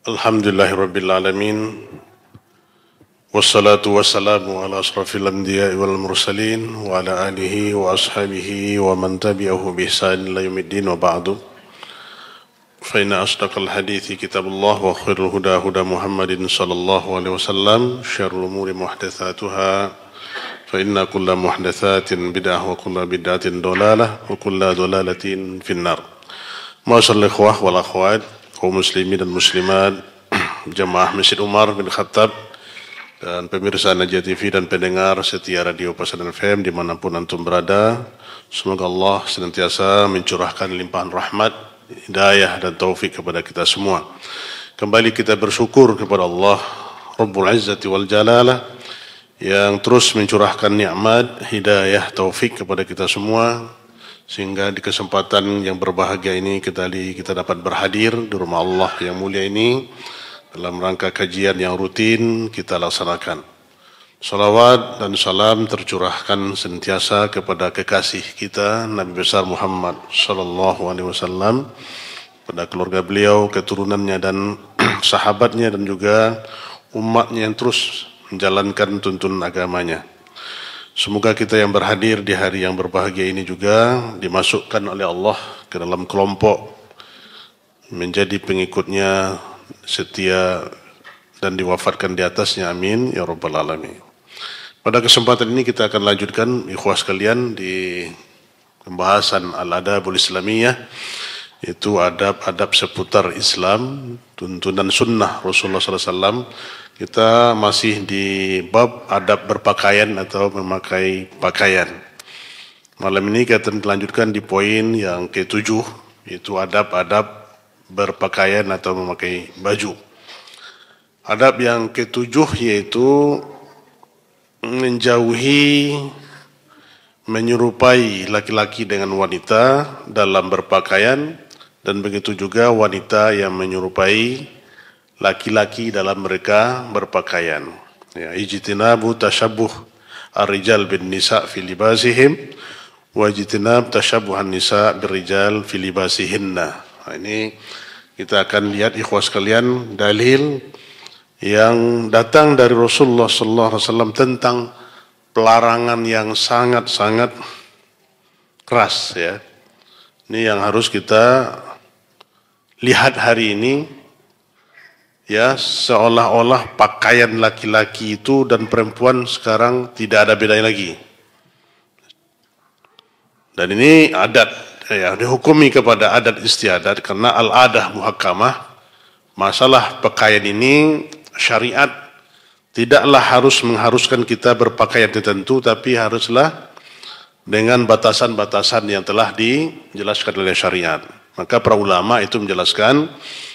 Alhamdulillahirabbil alamin. Wassalatu wassalamu ala asrafil anbiya'i wal mursalin wa ala alihi wa ashabihi wa man tabi'ahu bi ihsan ila yaumiddin wa ba'du. Fa inna asdaqal hadithi kitabullah wa khairul huda huda Muhammadin sallallahu alaihi wasallam, syarrul umuri muhdatsatuha fa inna kulla muhdatsatin bid'ah wa kulla bid'atin dhalalah wa kulla dhalalatin finnar. Ma'asyiral ikhwah wal akhwat, kaum muslimin dan muslimat, jemaah Masjid Umar bin Khattab, dan pemirsa Najah TV dan pendengar setia Radio Pasaran FM dimanapun antum berada, semoga Allah senantiasa mencurahkan limpahan rahmat, hidayah dan taufik kepada kita semua. Kembali kita bersyukur kepada Allah Rabbul Izzati wal Jalalah yang terus mencurahkan nikmat, hidayah, taufik kepada kita semua, sehingga di kesempatan yang berbahagia ini kita dapat berhadir di rumah Allah yang mulia ini dalam rangka kajian yang rutin kita laksanakan. Salawat dan salam tercurahkan sentiasa kepada kekasih kita Nabi besar Muhammad sallallahu alaihi wasallam, pada keluarga beliau, keturunannya dan sahabatnya, dan juga umatnya yang terus menjalankan tuntunan agamanya. Semoga kita yang berhadir di hari yang berbahagia ini juga dimasukkan oleh Allah ke dalam kelompok menjadi pengikutnya setia dan diwafatkan di atasnya, amin ya rabbal alamin. Pada kesempatan ini kita akan lanjutkan ikhwah sekalian di pembahasan al-adabul islamiyah, yaitu adab-adab seputar Islam, tuntunan sunnah Rasulullah SAW. Kita masih di bab adab berpakaian atau memakai pakaian. Malam ini kita lanjutkan di poin yang ke-7, yaitu adab-adab berpakaian atau memakai baju. Adab yang ke-7 yaitu menjauhi, menyerupai laki-laki dengan wanita dalam berpakaian, dan begitu juga wanita yang menyerupai laki-laki dalam mereka berpakaian. Ya, ijtinabu tashabbuh ar-rijal bin nisa fi libasihim wa ijtinab tashabbuhan nisa bir-rijal fi libasihinna. Nah, ini kita akan lihat ikhwas sekalian dalil yang datang dari Rasulullah sallallahu alaihi wasallam tentang pelarangan yang sangat-sangat keras, ya. Ini yang harus kita lihat hari ini. Ya, seolah-olah pakaian laki-laki itu dan perempuan sekarang tidak ada bedanya lagi. Dan ini adat, ya, dihukumi kepada adat istiadat karena al-adah muhakkamah. Masalah pakaian ini syariat tidaklah harus mengharuskan kita berpakaian tertentu, tapi haruslah dengan batasan-batasan yang telah dijelaskan oleh syariat. Maka para ulama itu menjelaskan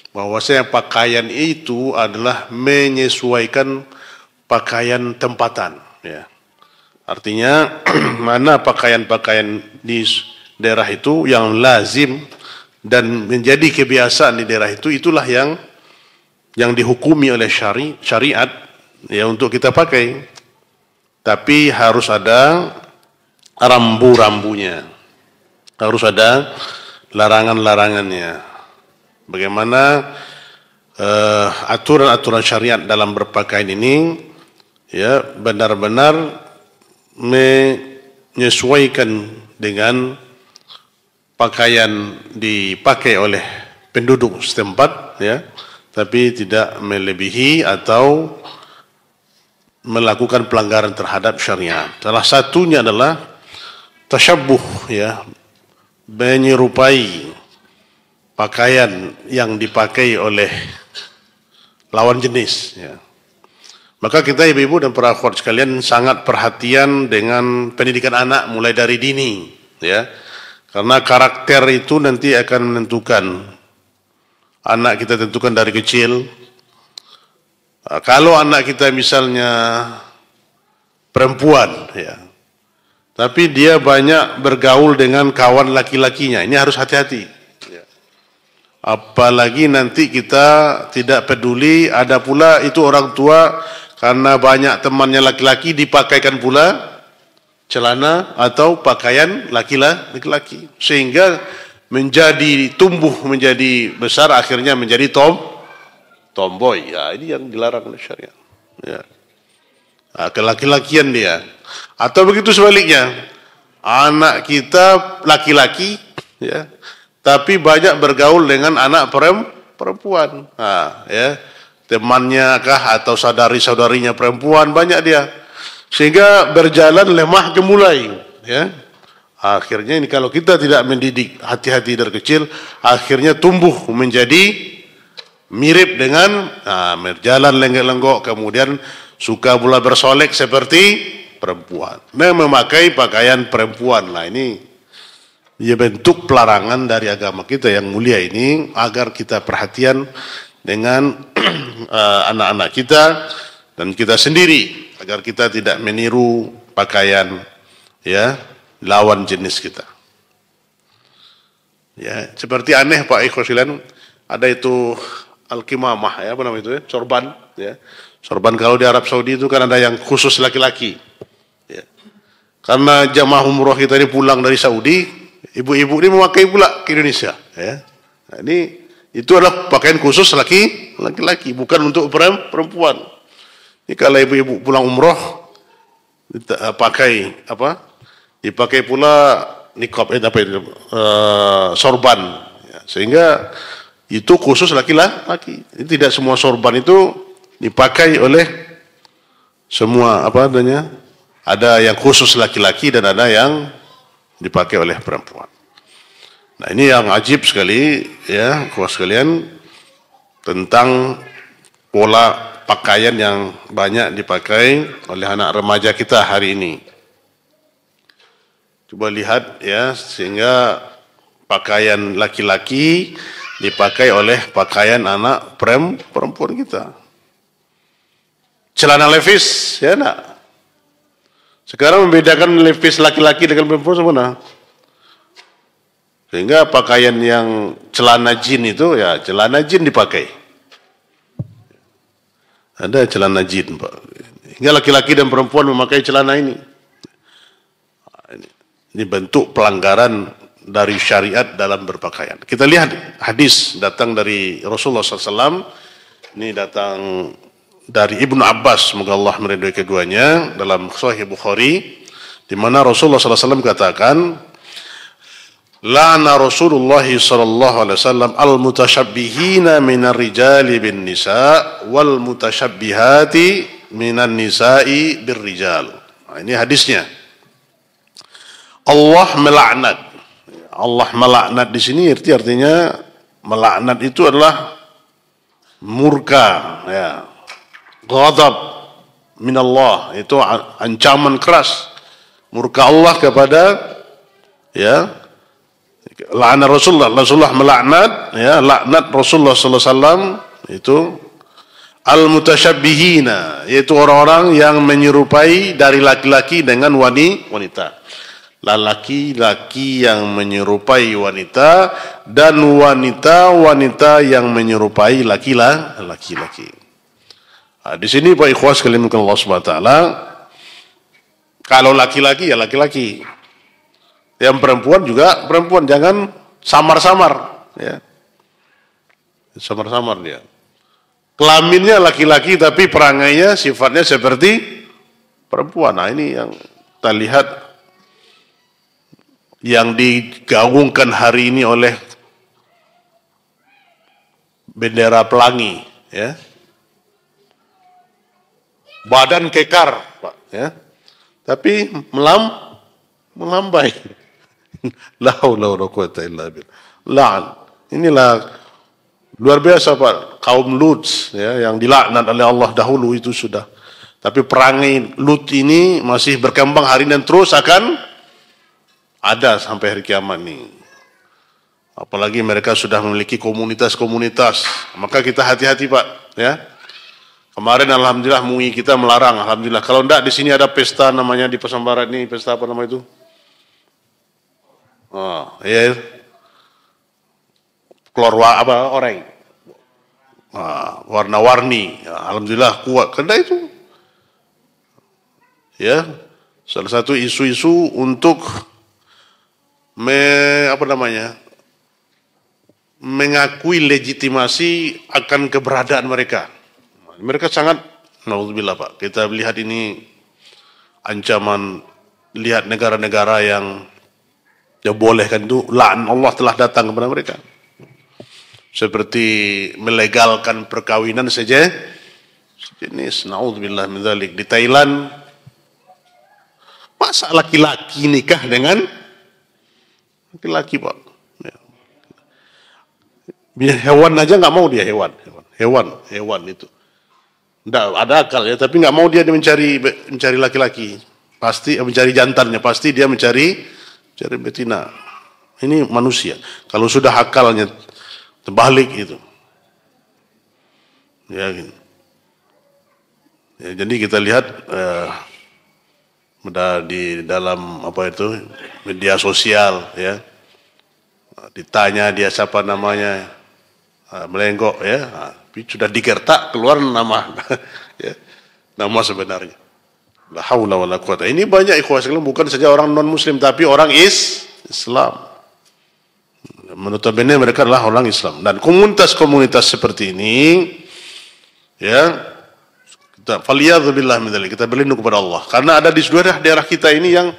bahwasanya pakaian itu adalah menyesuaikan pakaian tempatan, ya. Artinya mana pakaian-pakaian di daerah itu yang lazim dan menjadi kebiasaan di daerah itu, itulah yang dihukumi oleh syariat, ya, untuk kita pakai. Tapi harus ada rambu-rambunya, harus ada larangan-larangannya. Bagaimana aturan-aturan syariat dalam berpakaian ini, ya, benar-benar menyesuaikan dengan pakaian dipakai oleh penduduk setempat, ya, tapi tidak melebihi atau melakukan pelanggaran terhadap syariat. Salah satunya adalah tasyabbuh, ya, menyerupai pakaian yang dipakai oleh lawan jenis, ya. Maka kita ibu-ibu dan para akhwat sekalian sangat perhatian dengan pendidikan anak mulai dari dini, ya. Karena karakter itu nanti akan menentukan anak kita, tentukan dari kecil. Kalau anak kita misalnya perempuan, ya, tapi dia banyak bergaul dengan kawan laki-lakinya, ini harus hati-hati. Apalagi nanti kita tidak peduli, ada pula itu orang tua karena banyak temannya laki-laki dipakaikan pula celana atau pakaian laki-laki, sehingga tumbuh menjadi besar, akhirnya menjadi tomboy. Ya, ini yang dilarang oleh syariat. Ya. Nah, kelaki-lakian dia. Atau begitu sebaliknya, anak kita laki-laki, ya, tapi banyak bergaul dengan anak perempuan. Nah, ya, temannya kah atau saudari-saudarinya perempuan banyak dia, sehingga berjalan lemah gemulai. Ya, akhirnya ini kalau kita tidak mendidik hati-hati dari kecil, akhirnya tumbuh menjadi mirip dengan berjalan lenggok-lenggok, kemudian suka pula bersolek seperti perempuan, memakai pakaian perempuan. Nah, ini ya bentuk pelarangan dari agama kita yang mulia ini, agar kita perhatian dengan anak-anak kita dan kita sendiri, agar kita tidak meniru pakaian ya lawan jenis kita. Ya, seperti aneh Pak Ikhwasilan, ada itu al-kimamah, ya, apa namanya itu ya, sorban, ya. Sorban kalau di Arab Saudi itu kan ada yang khusus laki-laki. Ya. Karena jamaah umroh kita ini pulang dari Saudi, ibu-ibu ini memakai pula ke Indonesia. Ya. Nah, itu adalah pakaian khusus laki-laki, bukan untuk perempuan. Ini kalau ibu-ibu pulang umroh, pakai apa? Dipakai pula niqab, sorban. Ya. Sehingga itu khusus laki-laki. Tidak semua sorban itu dipakai oleh semua ada yang khusus laki-laki dan ada yang dipakai oleh perempuan. Nah, ini yang ajib sekali ya kawan sekalian, tentang pola pakaian yang banyak dipakai oleh anak remaja kita hari ini. Coba lihat ya, sehingga pakaian laki-laki dipakai oleh pakaian anak perempuan kita. Celana levis, ya nak. Sekarang membedakan levis laki-laki dengan perempuan semua. Sehingga pakaian yang celana jin itu, ya celana jin dipakai. Ada celana jin, Pak. Hingga laki-laki dan perempuan memakai celana ini. Ini bentuk pelanggaran dari syariat dalam berpakaian. Kita lihat hadis datang dari Rasulullah SAW. Ini datang dari Ibnu Abbas, semoga Allah meridhai keduanya, dalam Sahih Bukhari, di mana Rasulullah SAW katakan, la'ana Rasulullah SAW al-mutasyabbihina minar rijali bin nisa wal mutasyabbihati minan nisa'i bir rijal. Nah, ini hadisnya. Allah melaknat. Allah melaknat di sini artinya melaknat itu adalah murka, ya. Ghadab minallah, itu ancaman keras murka Allah kepada ya la'ana Rasulullah melaknat, ya, laknat Rasulullah sallallahu alaihi wasallam itu al-mutasyabbihina, yaitu orang-orang yang menyerupai dari laki-laki dengan wanita. Laki-laki yang menyerupai wanita dan wanita yang menyerupai laki-laki. Nah, di sini Pak Ikhwas sekalian Allah Subhanahu wa taala, kalau laki-laki ya laki-laki. Yang perempuan juga perempuan, jangan samar-samar, ya. Samar-samar dia. Kelaminnya laki-laki tapi perangainya sifatnya seperti perempuan. Nah, ini yang kita lihat yang digaungkan hari ini oleh bendera pelangi, ya. Badan kekar, Pak, ya. Tapi melambai. La haula wala quwata illa billah. La'an. Inilah luar biasa, Pak. Kaum Lut, ya, yang dilaknat oleh Allah dahulu itu sudah. Tapi perangai Lut ini masih berkembang hari ini dan terus akan ada sampai hari kiamat nih. Apalagi mereka sudah memiliki komunitas-komunitas. Maka kita hati-hati, Pak, ya. Kemarin alhamdulillah MUI kita melarang, alhamdulillah. Kalau enggak di sini ada pesta namanya di Pasambaran ini, pesta apa nama itu? Oh, ya. Keluar orang. Warna-warni. Ya, alhamdulillah kuat. Karena itu ya, salah satu isu-isu untuk mengakui legitimasi akan keberadaan mereka. Mereka sangat, naudzubillah Pak, kita lihat ini ancaman, lihat negara-negara yang bolehkan itu, la'an Allah telah datang kepada mereka. Seperti melegalkan perkawinan saja sejenis, naudzubillah min dzalik. Di Thailand, masa laki-laki nikah dengan laki-laki Pak? Hewan aja nggak mau dia, hewan itu. Nggak ada akal ya, tapi nggak mau dia mencari laki-laki. Pasti mencari jantannya, pasti dia mencari betina. Ini manusia. Kalau sudah akalnya terbalik itu. Ya, gitu. Ya, jadi kita lihat di dalam media sosial ya, ditanya dia siapa namanya, melenggok ya, sudah dikertak keluar nama ya, nama sebenarnya. La haula wala quwata. Ini banyak ikhwah sekalian, bukan saja orang non muslim tapi orang Islam. Notabene mereka adalah orang Islam, dan komunitas-komunitas seperti ini ya, kita faliyadzubillah min dzalik, kita berlindung kepada Allah karena ada di daerah kita ini yang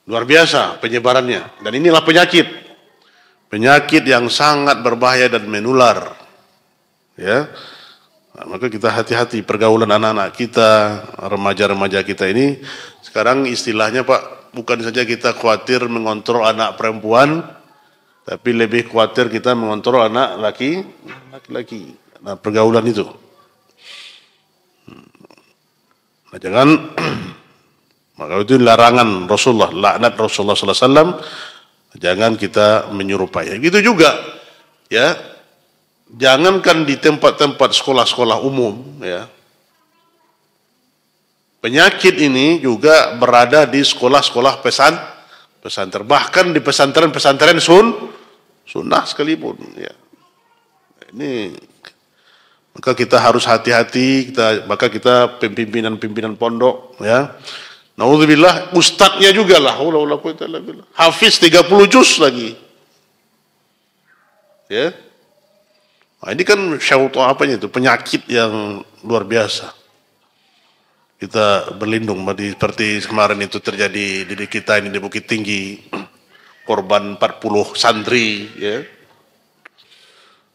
luar biasa penyebarannya, dan inilah penyakit yang sangat berbahaya dan menular ya. Nah, maka kita hati-hati pergaulan anak-anak kita, remaja-remaja kita ini. Sekarang istilahnya Pak, bukan saja kita khawatir mengontrol anak perempuan, tapi lebih khawatir kita mengontrol anak laki-laki. Nah, pergaulan itu. Nah, jangan, maka itu larangan Rasulullah, laknat Rasulullah sallallahu alaihi wasallam, jangan kita menyerupai. Gitu juga ya. Jangankan di tempat-tempat sekolah-sekolah umum ya. Penyakit ini juga berada di sekolah-sekolah pesantren, bahkan di pesantren-pesantren sunnah sekalipun ya. Ini maka kita harus hati-hati, maka kita pimpinan pondok ya. Naudzubillah, ustadznya juga lah, hafiz 30 juz lagi. Ya. Nah, ini kan penyakit yang luar biasa. Kita berlindung seperti kemarin itu terjadi di kita ini di Bukit Tinggi, korban 40 santri ya.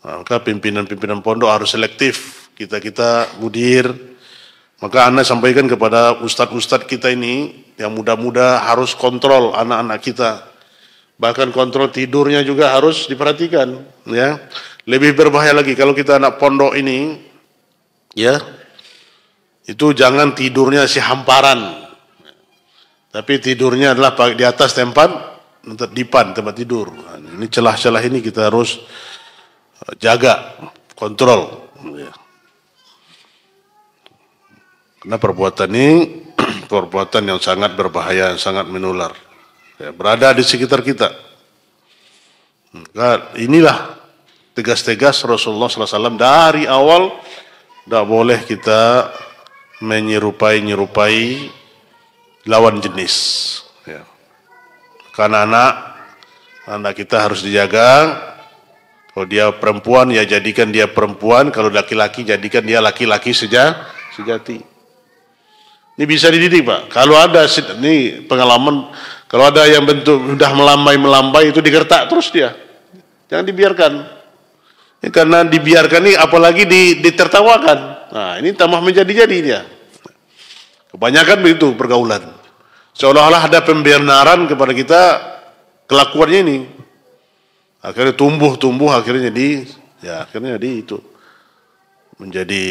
Nah, maka pimpinan pondok harus selektif, kita mudir. Maka Anda sampaikan kepada ustadz-ustadz kita ini yang muda-muda harus kontrol anak-anak kita. Bahkan kontrol tidurnya juga harus diperhatikan ya. Lebih berbahaya lagi kalau kita anak pondok ini ya, itu jangan tidurnya hamparan, tapi tidurnya adalah di atas dipan tempat tidur. Nah, ini celah-celah ini kita harus jaga, kontrol ya. Karena perbuatan ini perbuatan yang sangat berbahaya, sangat menular ya, berada di sekitar kita. Nah, inilah tegas-tegas Rasulullah SAW dari awal, tidak boleh kita menyerupai lawan jenis ya. Karena anak kita harus dijaga. Kalau dia perempuan ya jadikan dia perempuan, kalau laki-laki jadikan dia laki-laki sejati. Ini bisa dididik Pak. Kalau ada ini pengalaman, kalau ada yang bentuk sudah melambai itu digertak terus dia, jangan dibiarkan. Ya, karena dibiarkan ini apalagi ditertawakan. Nah, ini tambah menjadi-jadi dia. Kebanyakan begitu pergaulan. Seolah-olah ada pembenaran kepada kita kelakuannya ini. Akhirnya tumbuh akhirnya itu menjadi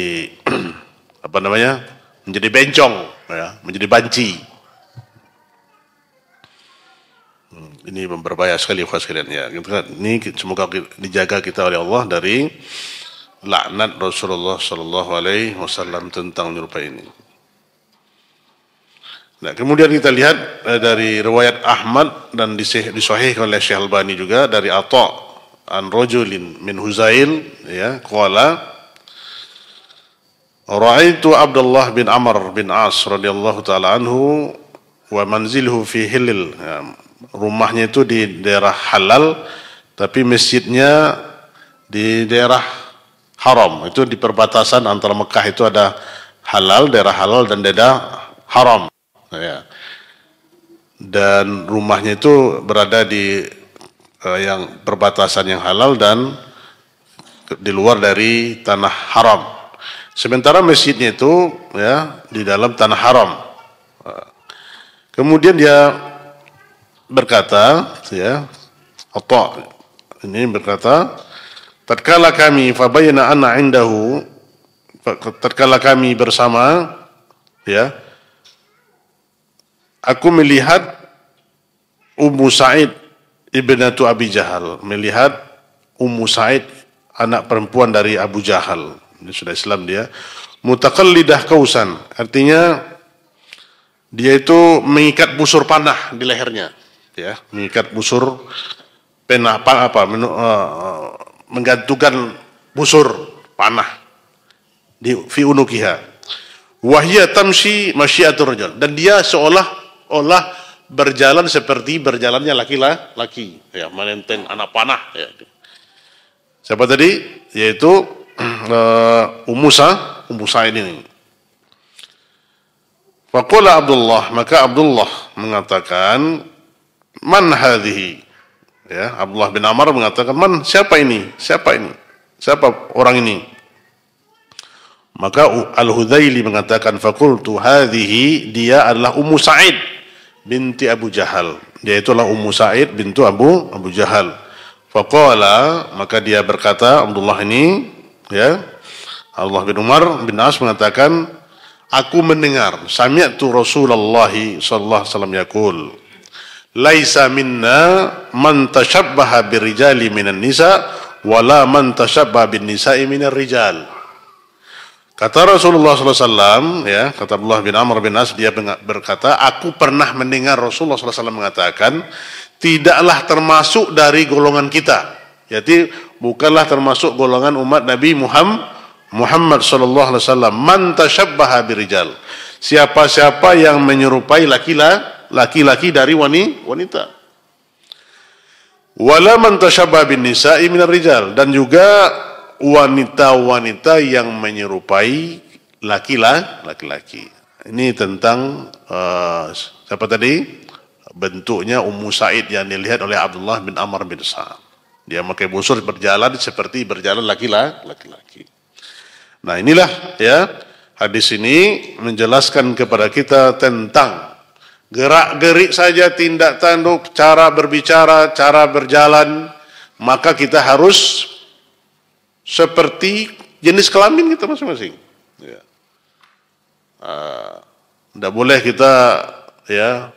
menjadi bencong ya, menjadi banci. Ini berbahaya sekali sekalian ya. Ini semoga dijaga kita oleh Allah dari laknat Rasulullah sallallahu alaihi wasallam tentang menyerupai ini. Nah, kemudian kita lihat dari riwayat Ahmad dan disahihkan oleh Syekh Albani juga dari Atha an rajulin min Huzail ya, qala ra'aitu Abdullah bin Amr bin As radhiyallahu taala anhu wa manziluhu fi Hilil ya, rumahnya itu di daerah halal tapi masjidnya di daerah haram. Itu di perbatasan antara Mekah itu ada halal, daerah halal dan daerah haram. Ya. Dan rumahnya itu berada di yang perbatasan yang halal dan di luar dari tanah haram. Sementara masjidnya itu ya di dalam tanah haram. Kemudian dia berkata, ya, Atha ini berkata, tatkala kami fabayna anna indahu, tatkala kami bersama, ya, aku melihat Ummu Sa'id ibnatu Abi Jahal, melihat Ummu Sa'id anak perempuan dari Abu Jahal, ini sudah Islam dia, mutaqallidah kausan, artinya dia itu mengikat busur panah di lehernya, ya, mengikat busur panah menggantungkan busur panah di fi unukiha. Wahia tamshi masyiatur rajul, dan dia seolah-olah berjalan seperti berjalannya laki-laki, ya, menenteng anak panah, ya. Siapa tadi? Yaitu Ummu Sa'id ini. Faqala Abdullah, maka Abdullah mengatakan, man hadhihi? Ya, Abdullah bin Amr mengatakan, man, siapa ini? Siapa ini? Siapa orang ini? Maka Al-Hudzaili mengatakan, faqultu hadhihi, dia adalah Ummu Sa'id binti Abu Jahal. Dia itulah Ummu Sa'id bintu Abu Jahal. Faqala, maka dia berkata, Abdullah ini, ya, Abdullah bin Umar bin As mengatakan, aku mendengar, sami'tu Rasulullah sallallahu alaihi wasallam yaqul, laisa minna man tashabbaha birrijali minan nisa wala man tashabbaha bin nisa'i minar rijal. Kata Rasulullah sallallahu alaihi wasallam, ya, kata Abdullah bin Amr bin As, dia berkata, aku pernah mendengar Rasulullah sallallahu alaihi wasallam mengatakan, tidaklah termasuk dari golongan kita, jadi bukanlah termasuk golongan umat Nabi Muhammad sallallahu alaihi wasallam, man tashabbaha birijal, siapa-siapa yang menyerupai laki-laki dari wanita, wala man tashabbaha bin nisa'i minar rijal, dan juga wanita-wanita yang menyerupai laki-laki. Ini tentang siapa tadi? Bentuknya Ummu Sa'id yang dilihat oleh Abdullah bin Amr bin Sa'ad. Dia memakai busur berjalan seperti berjalan laki-laki. Nah, inilah, ya, hadis ini menjelaskan kepada kita tentang gerak-gerik saja, tindak tanduk, cara berbicara, cara berjalan, maka kita harus seperti jenis kelamin kita masing-masing. Ya. Tidak boleh kita, ya,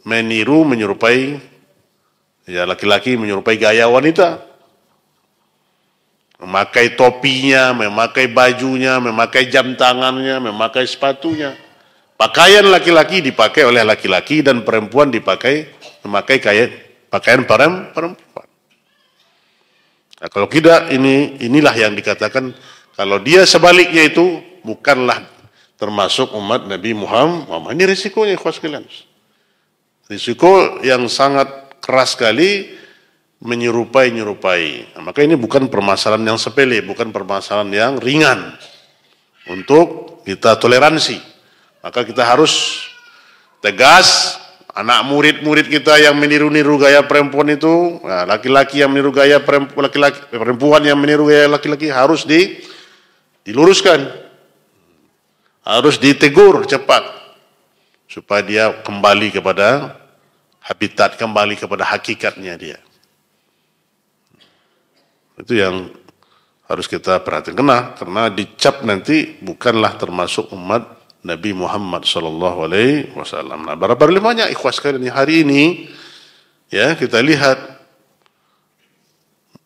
menyerupai, ya, laki-laki menyerupai gaya wanita, memakai topinya, memakai bajunya, memakai jam tangannya, memakai sepatunya. Pakaian laki-laki dipakai oleh laki-laki dan perempuan memakai pakaian perempuan. Nah, kalau tidak, inilah yang dikatakan, kalau dia sebaliknya itu bukanlah termasuk umat Nabi Muhammad. Ini risikonya, ikhwas sekalian. Risiko yang sangat keras sekali menyerupai. Nah, maka ini bukan permasalahan yang sepele, bukan permasalahan yang ringan untuk kita toleransi. Maka kita harus tegas. Anak murid-murid kita yang meniru-niru gaya perempuan itu, nah, laki-laki yang meniru gaya perempuan yang meniru gaya laki-laki harus diluruskan, harus ditegur cepat, supaya dia kembali kepada habitat, kembali kepada hakikatnya dia. Itu yang harus kita perhatikan, karena dicap nanti bukanlah termasuk umat Nabi Muhammad sallallahu alaihi wasallam. Nah, berapa banyak ikhwas sekalian hari ini, ya, kita lihat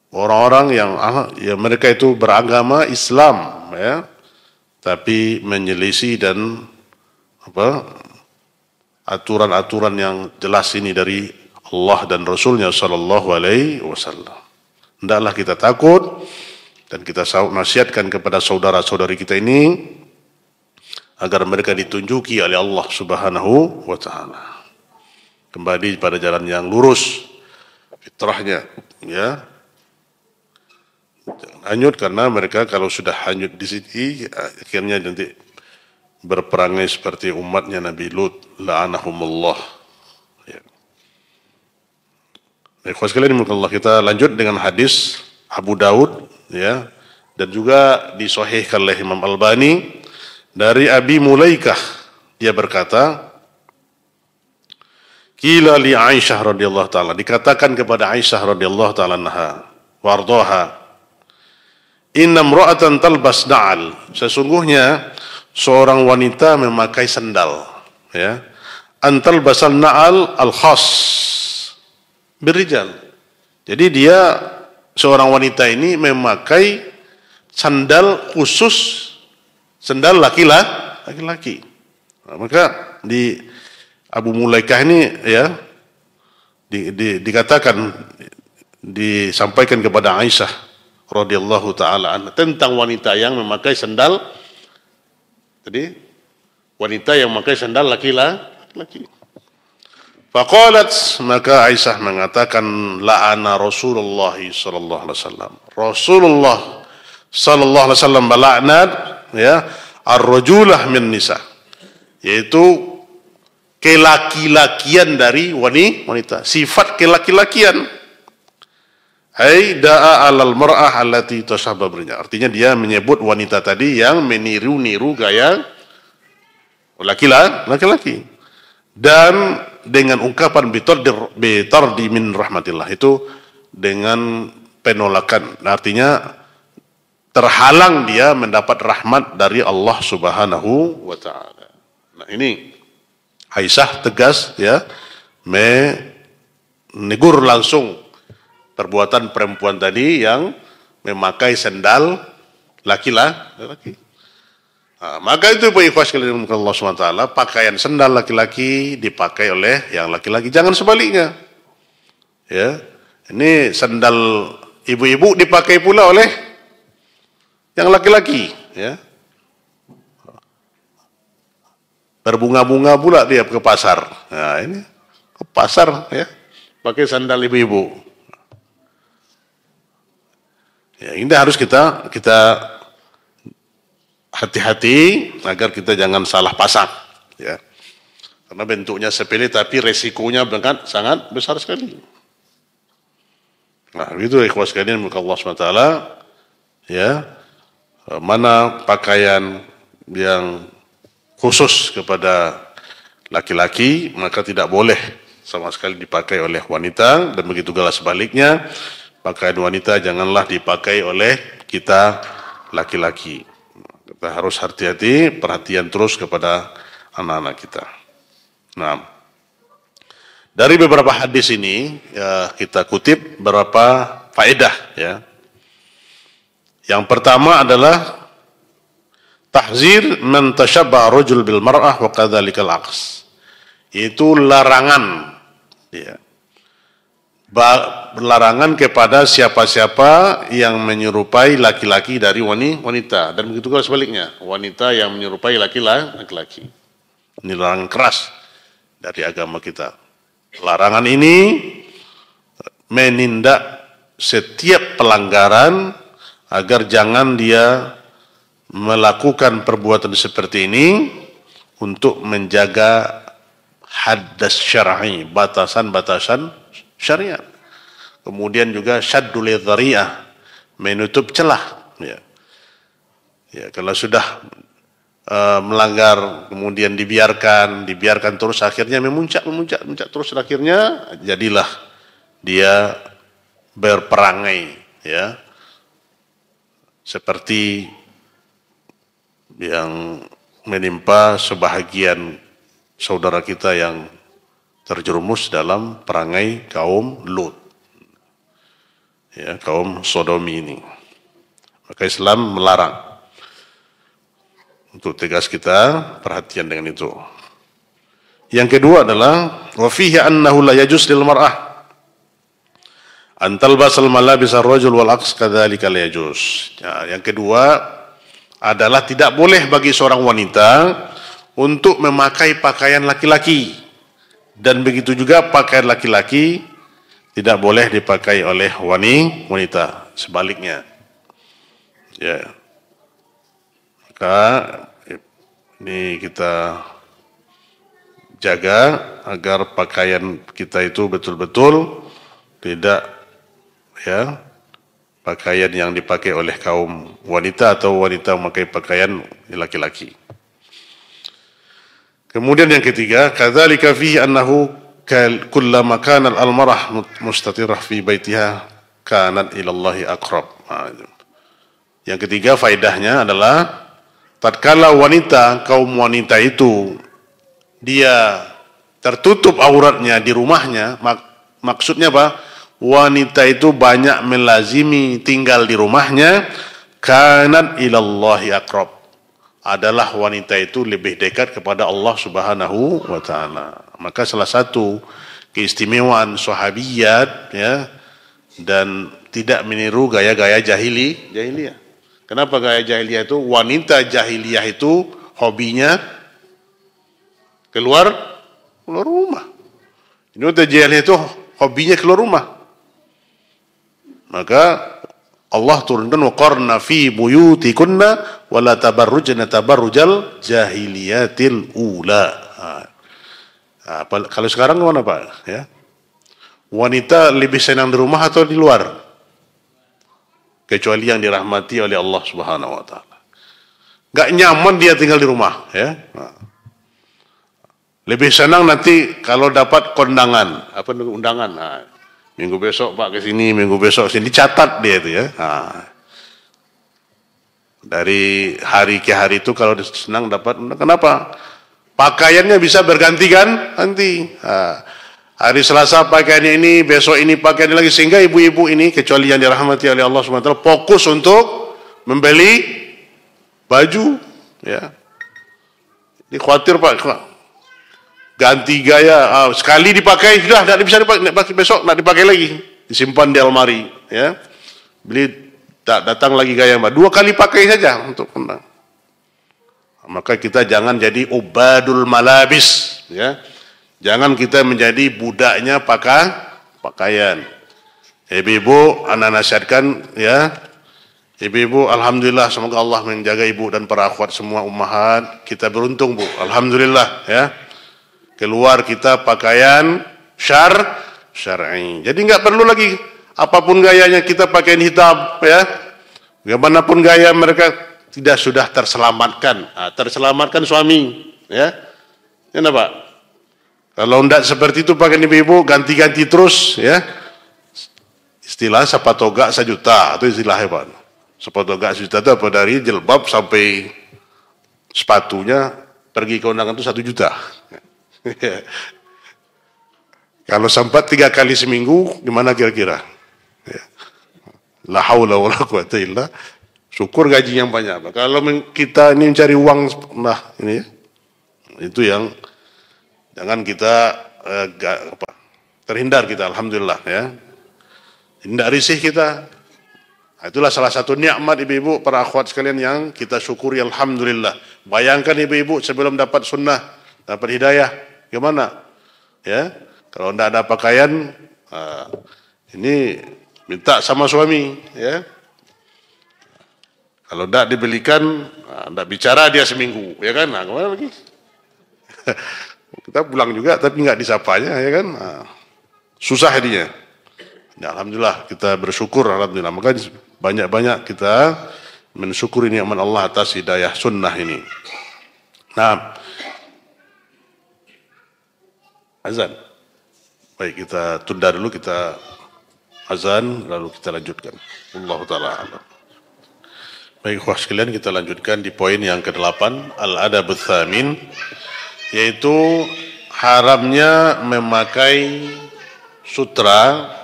orang-orang yang mereka itu beragama Islam, ya, tapi menyelisih dan aturan-aturan yang jelas ini dari Allah dan Rasulnya sallallahu alaihi wasallam. Hendaklah kita takut dan kita nasihatkan kepada saudara-saudari kita ini agar mereka ditunjuki oleh Allah Subhanahu wa taala kembali pada jalan yang lurus, fitrahnya, ya. Jangan hanyut, karena mereka kalau sudah hanyut di sini akhirnya nanti berperangai seperti umatnya Nabi Lut, la'anahumullah. Ya. Ikhwas sekalian dimulakan, kita lanjut dengan hadis Abu Daud, ya, dan juga disahihkan oleh Imam Albani dari Abi Mulaikah, dia berkata, qila li Aisyah radhiyallahu taala, dikatakan kepada Aisyah radhiyallahu taala anha wardaha, inna imra'atan talbas na'al, sesungguhnya seorang wanita memakai sandal, ya, antal basal na'al al khas berrijal. Jadi dia, seorang wanita ini memakai sandal khusus, sandal laki-laki. Nah, maka di Abu Mulaikah ini, ya, dikatakan, disampaikan kepada Aisyah radhiyallahu taala anha tentang wanita yang memakai sandal, jadi wanita yang memakai sandal laki-laki. Faqalat, maka Aisyah mengatakan, la'ana Rasulullah sallallahu alaihi wasallam. Rasulullah sallallahu alaihi wasallam melaknat, ya, ar-rajulah min nisa, yaitu kelaki-lakian dari wanita, sifat kelaki-lakian. Hai da'a alal mar'ah allati tashabba birnya. Artinya dia menyebut wanita tadi yang meniru-niru gaya laki-laki. Dan dengan ungkapan bitardi min rahmatillah, itu dengan penolakan. Artinya terhalang dia mendapat rahmat dari Allah Subhanahu wa taala. Nah, ini Aisyah tegas, ya, menegur langsung perbuatan perempuan tadi yang memakai sandal laki-laki. Nah, maka itu Pak Ikhwas sekalian Allah SWT, pakaian sandal laki-laki dipakai oleh yang laki-laki, jangan sebaliknya. Ya, ini sandal ibu-ibu dipakai pula oleh yang laki-laki, ya. Berbunga-bunga pula dia ke pasar. Nah, ini ke pasar, ya, pakai sandal ibu-ibu. Ya, ini harus kita hati-hati agar kita jangan salah pasang, ya. Karena bentuknya sepele tapi resikonya sangat besar sekali. Nah, itu ikhwas sekalian muka Allah SWT, ya. Mana pakaian yang khusus kepada laki-laki, maka tidak boleh sama sekali dipakai oleh wanita, dan begitu juga sebaliknya, pakaian wanita janganlah dipakai oleh kita laki-laki. Kita harus hati-hati, perhatian terus kepada anak-anak kita. Nah, dari beberapa hadis ini, ya, kita kutip beberapa faedah, ya. Yang pertama adalah tahzir man tashabbaha rajul bil mar'ah wa kadzalikal aqs. Itu larangan, ya. Larangan kepada siapa-siapa yang menyerupai laki-laki dari wanita, dan begitu juga sebaliknya, wanita yang menyerupai laki-laki. Ini larangan keras dari agama kita. Larangan ini menindak setiap pelanggaran agar jangan dia melakukan perbuatan seperti ini untuk menjaga haddas syar'i, batasan-batasan syariat. Kemudian juga syaddul dzari'ah, menutup celah, ya. Ya, kalau sudah melanggar kemudian dibiarkan terus, akhirnya memuncak terus, akhirnya jadilah dia berperangai, ya, seperti yang menimpa sebahagian saudara kita yang terjerumus dalam perangai kaum Lut, ya, kaum Sodomi ini. Maka Islam melarang. Untuk tegas kita perhatian dengan itu. Yang kedua adalah wa fihi annahu la yajuz lil mar'ah an talbasal malabis ar-rajul wal aqs kadzalika la yajuz. Ya, yang kedua adalah tidak boleh bagi seorang wanita untuk memakai pakaian laki-laki, dan begitu juga pakaian laki-laki tidak boleh dipakai oleh wanita, sebaliknya. Ya. Maka ini kita jaga agar pakaian kita itu betul-betul tidak ya pakaian yang dipakai oleh kaum wanita atau wanita memakai pakaian laki-laki. Kemudian yang ketiga, kadzalika fihi annahu kullama kana al-marah mustatirah fi baitiha kanat ila Allahi aqrab. Yang ketiga faedahnya adalah tatkala kaum wanita itu dia tertutup auratnya di rumahnya, maksudnya apa? Wanita itu banyak melazimi tinggal di rumahnya, kanat ilallahi aqrab. Adalah wanita itu lebih dekat kepada Allah Subhanahu wa taala. Maka salah satu keistimewaan sahabiyat ya dan tidak meniru gaya-gaya jahiliyah. Kenapa gaya jahiliyah itu? Wanita jahiliyah itu hobinya keluar rumah. Ini wanita jahiliyah itu hobinya keluar rumah. Maka Allah turunkan waqarna fi buyutikunna wala tabarrujna tabarrujal jahiliyatil ula. Kalau sekarang gimana Pak? Ya. Wanita lebih senang di rumah atau di luar? Kecuali yang dirahmati oleh Allah Subhanahu wa taala. Enggak nyaman dia tinggal di rumah, ya. Lebih senang nanti kalau dapat kondangan, undangan. Minggu besok Pak ke sini, minggu besok sini, dicatat dia itu ya. Dari hari ke hari itu kalau senang dapat, kenapa? Pakaiannya bisa bergantikan nanti. Hari Selasa pakaiannya ini, besok ini pakaiannya lagi, sehingga ibu-ibu ini kecuali yang dirahmati oleh Allah SWT fokus untuk membeli baju, ya. Ini khawatir Pak. Ganti gaya, sekali dipakai sudah tidak bisa dipakai, besok tidak dipakai lagi, disimpan di almari, ya. Beli tak datang lagi gaya mbak, 2 kali pakai saja untuk kembang. Maka kita jangan jadi ubadul malabis, ya. Jangan kita menjadi budaknya pakaian. Ibu-ibu, anak nasihatkan, ya. Ibu-ibu, alhamdulillah, semoga Allah menjaga ibu dan para akhwat semua ummahat. Kita beruntung Bu, alhamdulillah, ya. Keluar kita pakaian syar'i. Jadi enggak perlu lagi apapun gayanya kita pakaian hitam, ya. Bagaimanapun gaya mereka tidak sudah terselamatkan. Terselamatkan suami, ya. Kenapa? Kalau enggak seperti itu pakaian ibu-ibu ganti-ganti terus, ya. Istilah sepatoga 1 juta atau istilahnya Pak. Sepatoga 1 juta itu apa, dari jilbab sampai sepatunya pergi ke undangan itu 1 juta. Kalau sempat 3 kali seminggu, gimana kira-kira? Ya. La haula wala quwata illa, syukur gaji yang banyak. Kalau kita ini mencari uang, nah ini, itu yang jangan kita terhindar kita, alhamdulillah ya. Tidak risih kita. Nah, itulah salah satu nikmat ibu-ibu para akhwat sekalian yang kita syukuri, alhamdulillah. Bayangkan ibu-ibu sebelum dapat sunnah, dapat hidayah, gimana? Ya, kalau tidak ada pakaian, ini minta sama suami, ya. Kalau tidak dibelikan, tidak bicara dia seminggu, ya kan? Nah, kemana lagi? Kita pulang juga, tapi nggak disapanya, ya kan? Nah, susah jadinya. Ya, alhamdulillah kita bersyukur, alhamdulillah. Maka banyak-banyak kita mensyukuri nikmat Allah atas hidayah sunnah ini. Nah, azan. Baik, kita tunda dulu, kita azan, lalu kita lanjutkan. Wallahu ta'ala a'lam. Baik, ikhwah sekalian, kita lanjutkan di poin yang ke-8, al-adabul tsamin, yaitu haramnya memakai sutra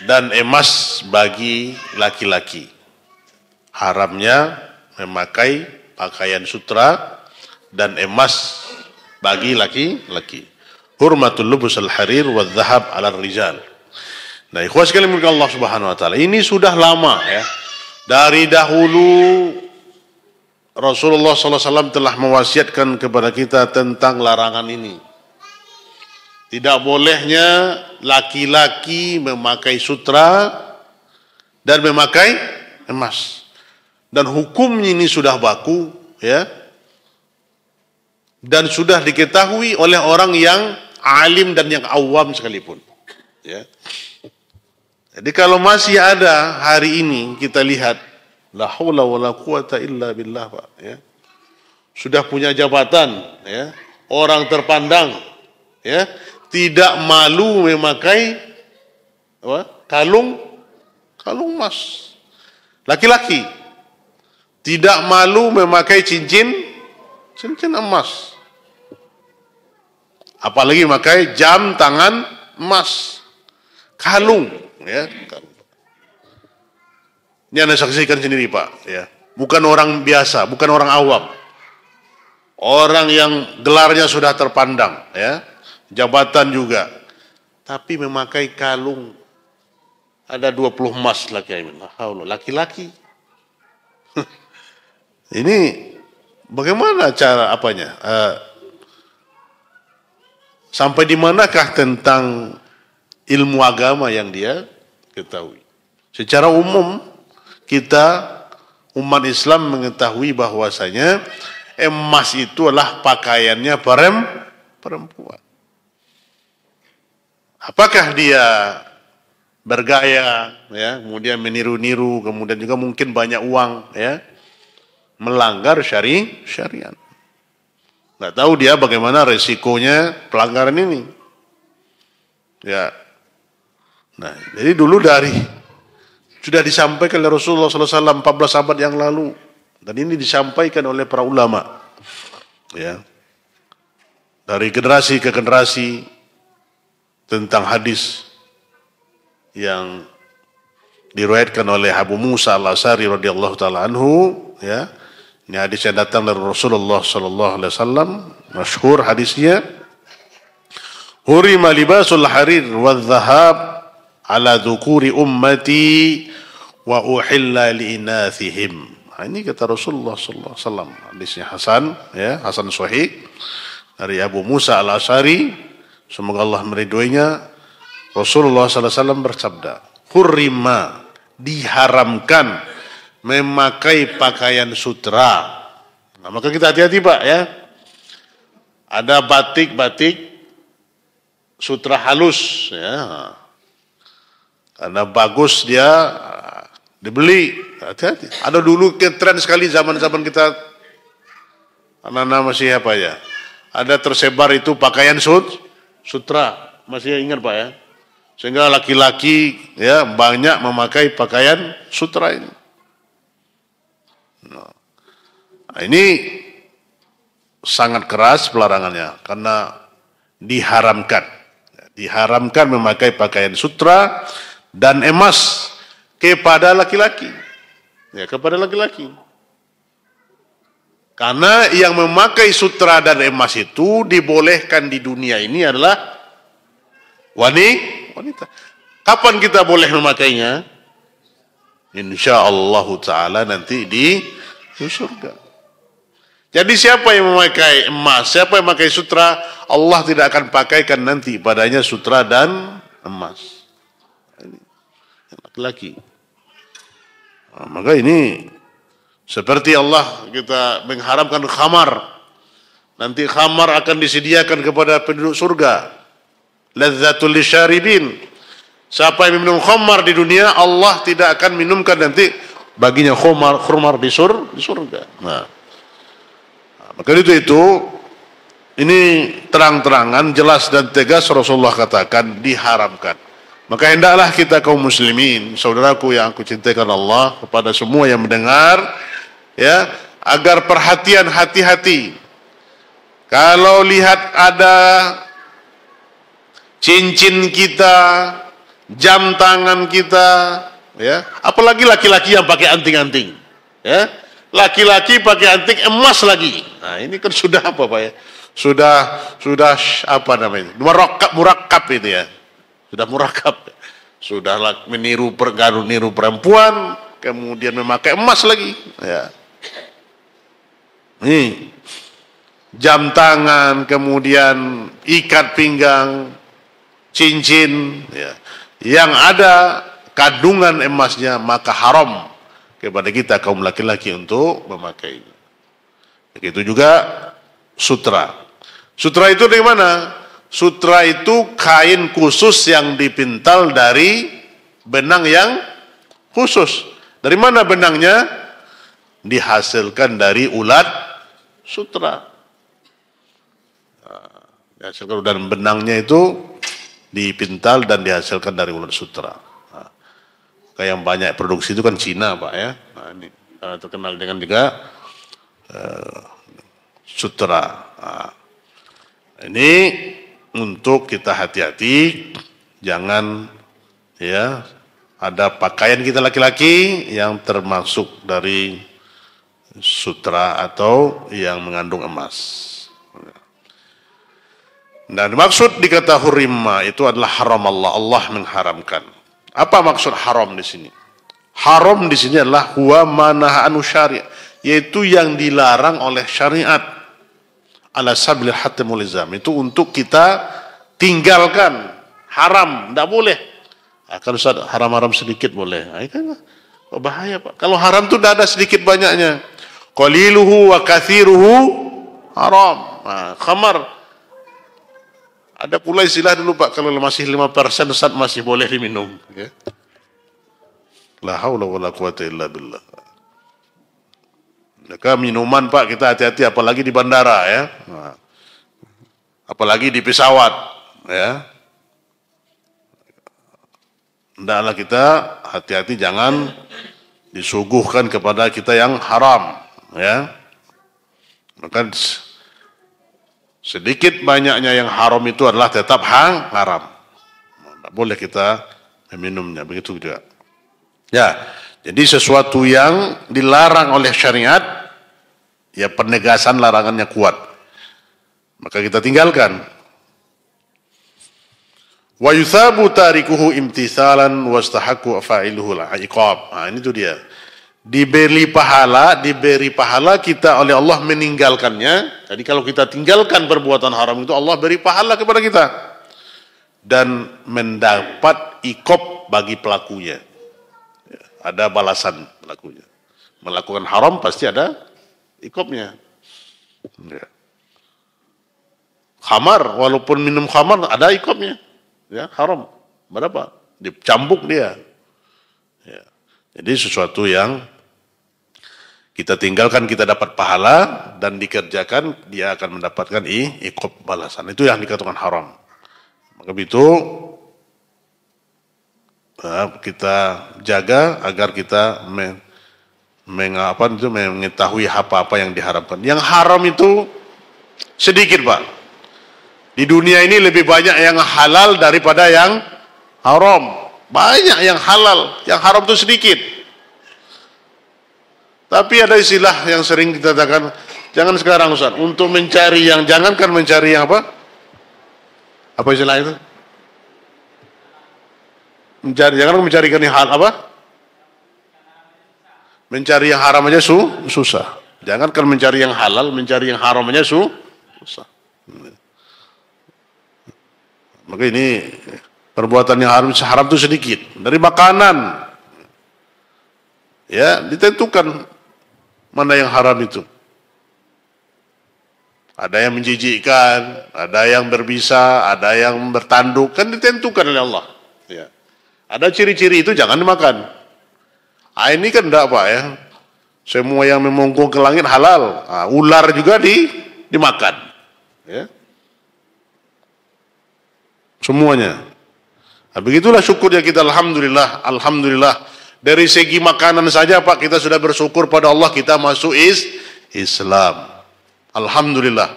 dan emas bagi laki-laki. Haramnya memakai pakaian sutra dan emas bagi laki-laki. Hurmatul lubus al-harir wa dhahab ala rijal. Nah, ikhwah sekalian Allah Subhanahu wa taala, ini sudah lama ya. Dari dahulu Rasulullah SAW telah mewasiatkan kepada kita tentang larangan ini. Tidak bolehnya laki-laki memakai sutra dan memakai emas. dan hukumnya ini sudah baku, ya, dan sudah diketahui oleh orang yang alim dan yang awam sekalipun, ya. Jadi kalau masih ada hari ini kita lihat la haula wala quwata illa billah, Pak, ya. Sudah punya jabatan, ya, orang terpandang, ya, tidak malu memakai apa? Kalung emas. Laki-laki tidak malu memakai cincin emas. Apalagi memakai jam tangan emas. Kalung, ya. Ini Anda saksikan sendiri, Pak, ya. Bukan orang biasa, bukan orang awam. Orang yang gelarnya sudah terpandang, ya. Jabatan juga. Tapi memakai kalung. Ada 20 emas laki-laki. Ini bagaimana cara apanya? Sampai di manakah tentang ilmu agama yang dia ketahui? Secara umum kita umat Islam mengetahui bahwasanya emas itu adalah pakaiannya perempuan. Apakah dia bergaya, ya, kemudian meniru-niru, kemudian juga mungkin banyak uang, ya, melanggar syariat. Nggak tahu dia bagaimana resikonya pelanggaran ini, ya. Nah, jadi dulu sudah disampaikan oleh Rasulullah SAW 14 abad yang lalu, dan ini disampaikan oleh para ulama, ya, dari generasi ke generasi tentang hadis yang diriwayatkan oleh Abu Musa Al-Asy'ari radhiyallahu taala anhu, ya. Ini hadis yang datang dari Rasulullah sallallahu alaihi wasallam, masyhur hadisnya. Hurima libasul harir wadh-dhahab ala dzukuri ummati wa uhilla li inathihim. Nah, ini kata Rasulullah sallallahu alaihi wasallam. Hadisnya hasan, ya, hasan sahih dari Abu Musa Al-Asy'ari, semoga Allah meridhoinya. Rasulullah SAW bersabda, hurrima, diharamkan memakai pakaian sutra. Nah, maka kita hati-hati, Pak, ya. Ada batik sutra halus, ya. Karena bagus dia dibeli, hati-hati. Ada dulu tren sekali zaman-zaman kita anak-anak masih apa ya. Ada tersebar itu pakaian sutra, masih ingat, Pak, ya. Sehingga laki-laki, ya, banyak memakai pakaian sutra ini. Nah, ini sangat keras pelarangannya karena diharamkan memakai pakaian sutra dan emas kepada laki-laki. Ya, kepada laki-laki. Karena yang memakai sutra dan emas itu dibolehkan di dunia ini adalah wanita. Kapan kita boleh memakainya? Insyaallah taala nanti di surga. Jadi siapa yang memakai emas, siapa yang memakai sutra, Allah tidak akan pakaikan nanti padanya sutra dan emas. Ini laki-laki. Nah, maka ini seperti Allah kita mengharamkan khamar. Nanti khamar akan disediakan kepada penduduk surga. Ladzatul lisyaribin. Siapa yang minum khamar di dunia, Allah tidak akan minumkan nanti baginya khamar di surga. Nah, maka itu ini terang-terangan, jelas dan tegas Rasulullah katakan diharamkan. Maka hendaklah kita kaum muslimin, saudaraku yang aku cintakan Allah, kepada semua yang mendengar, ya, agar perhatian, hati-hati. Kalau lihat ada cincin kita, jam tangan kita, ya, apalagi laki-laki yang pakai anting-anting, ya, laki-laki pakai anting emas lagi. Nah, ini kan sudah apa, Pak, ya? Sudah apa namanya? Murakab itu, ya. Sudah murakab. Sudah meniru perempuan, kemudian memakai emas lagi, ya. Nih, jam tangan, kemudian ikat pinggang, cincin, ya, yang ada kandungan emasnya, maka haram kepada kita kaum laki-laki untuk memakainya. Begitu juga sutra. Sutra itu dari mana? Sutra itu kain khusus yang dipintal dari benang yang khusus. Dari mana benangnya? Dihasilkan dari ulat sutra. Dihasilkan dan benangnya itu dipintal dan dihasilkan dari ulat sutra. Kayak yang banyak produksi itu kan Cina, Pak ya. Nah, ini terkenal dengan juga sutra. Nah, ini untuk kita hati-hati, jangan ya ada pakaian kita laki-laki yang termasuk dari sutra atau yang mengandung emas. Dan maksud dikata hurima itu adalah haram Allah mengharamkan. Apa maksud haram di sini? Haram di sini adalah huwa manaha anu syari', yaitu yang dilarang oleh syariat. Ala sabilil hatimul izam, itu untuk kita tinggalkan, haram, tidak boleh. Kalau haram-haram sedikit boleh. Kan bahaya, Pak. Kalau haram itu tidak ada sedikit banyaknya. Qaliluhu wa kathiruhu haram. Nah, khamar. Ada pula istilah dulu, Pak, kalau masih 5% Ustaz masih boleh diminum. Ya. La haula wa la quwata illa billah. Maka minuman, Pak, kita hati-hati, apalagi di bandara ya. Nah, apalagi di pesawat ya. Hendaklah kita hati-hati, jangan disuguhkan kepada kita yang haram ya. Maka sedikit banyaknya yang haram itu adalah tetap haram. Tidak boleh kita meminumnya, begitu juga. Ya, jadi sesuatu yang dilarang oleh syariat, ya penegasan larangannya kuat. Maka kita tinggalkan. Wa yuthabu tarikuhu imtithalan wastahaqqu fa'iluhu al-iqab. Nah, ini tuh dia. Diberi pahala kita oleh Allah meninggalkannya. Jadi kalau kita tinggalkan perbuatan haram itu, Allah beri pahala kepada kita dan mendapat iqab bagi pelakunya. Ada balasan pelakunya. Melakukan haram pasti ada iqabnya. Ya. Khamar, walaupun minum khamar ada iqabnya. Ya, haram. Berapa? Dicambuk dia. Ya. Jadi sesuatu yang kita tinggalkan, kita dapat pahala, dan dikerjakan, dia akan mendapatkan iqab balasan. Itu yang dikatakan haram. Maka itu kita jaga agar kita mengetahui apa-apa yang diharamkan. Yang haram itu sedikit, Pak. Di dunia ini lebih banyak yang halal daripada yang haram. Banyak yang halal, yang haram itu sedikit. Tapi ada istilah yang sering kita katakan, jangan sekarang Ustaz, untuk mencari yang, jangankan mencari yang apa? Apa istilah itu? Jangan mencarikan yang hal apa? Mencari yang haram aja susah. Jangankan mencari yang halal, mencari yang haram aja susah. Maka ini perbuatan yang haram itu sedikit. Dari makanan, ya ditentukan mana yang haram itu. Ada yang menjijikkan, ada yang berbisa, ada yang bertanduk, kan ditentukan oleh Allah. Ya. Ada ciri-ciri itu jangan dimakan. Ini kan enggak, Pak ya. Semua yang memongkong ke langit halal. Ular juga dimakan. Ya. Semuanya. Begitulah syukurnya kita, alhamdulillah. Dari segi makanan saja, Pak, kita sudah bersyukur pada Allah, kita masuk Islam. Alhamdulillah.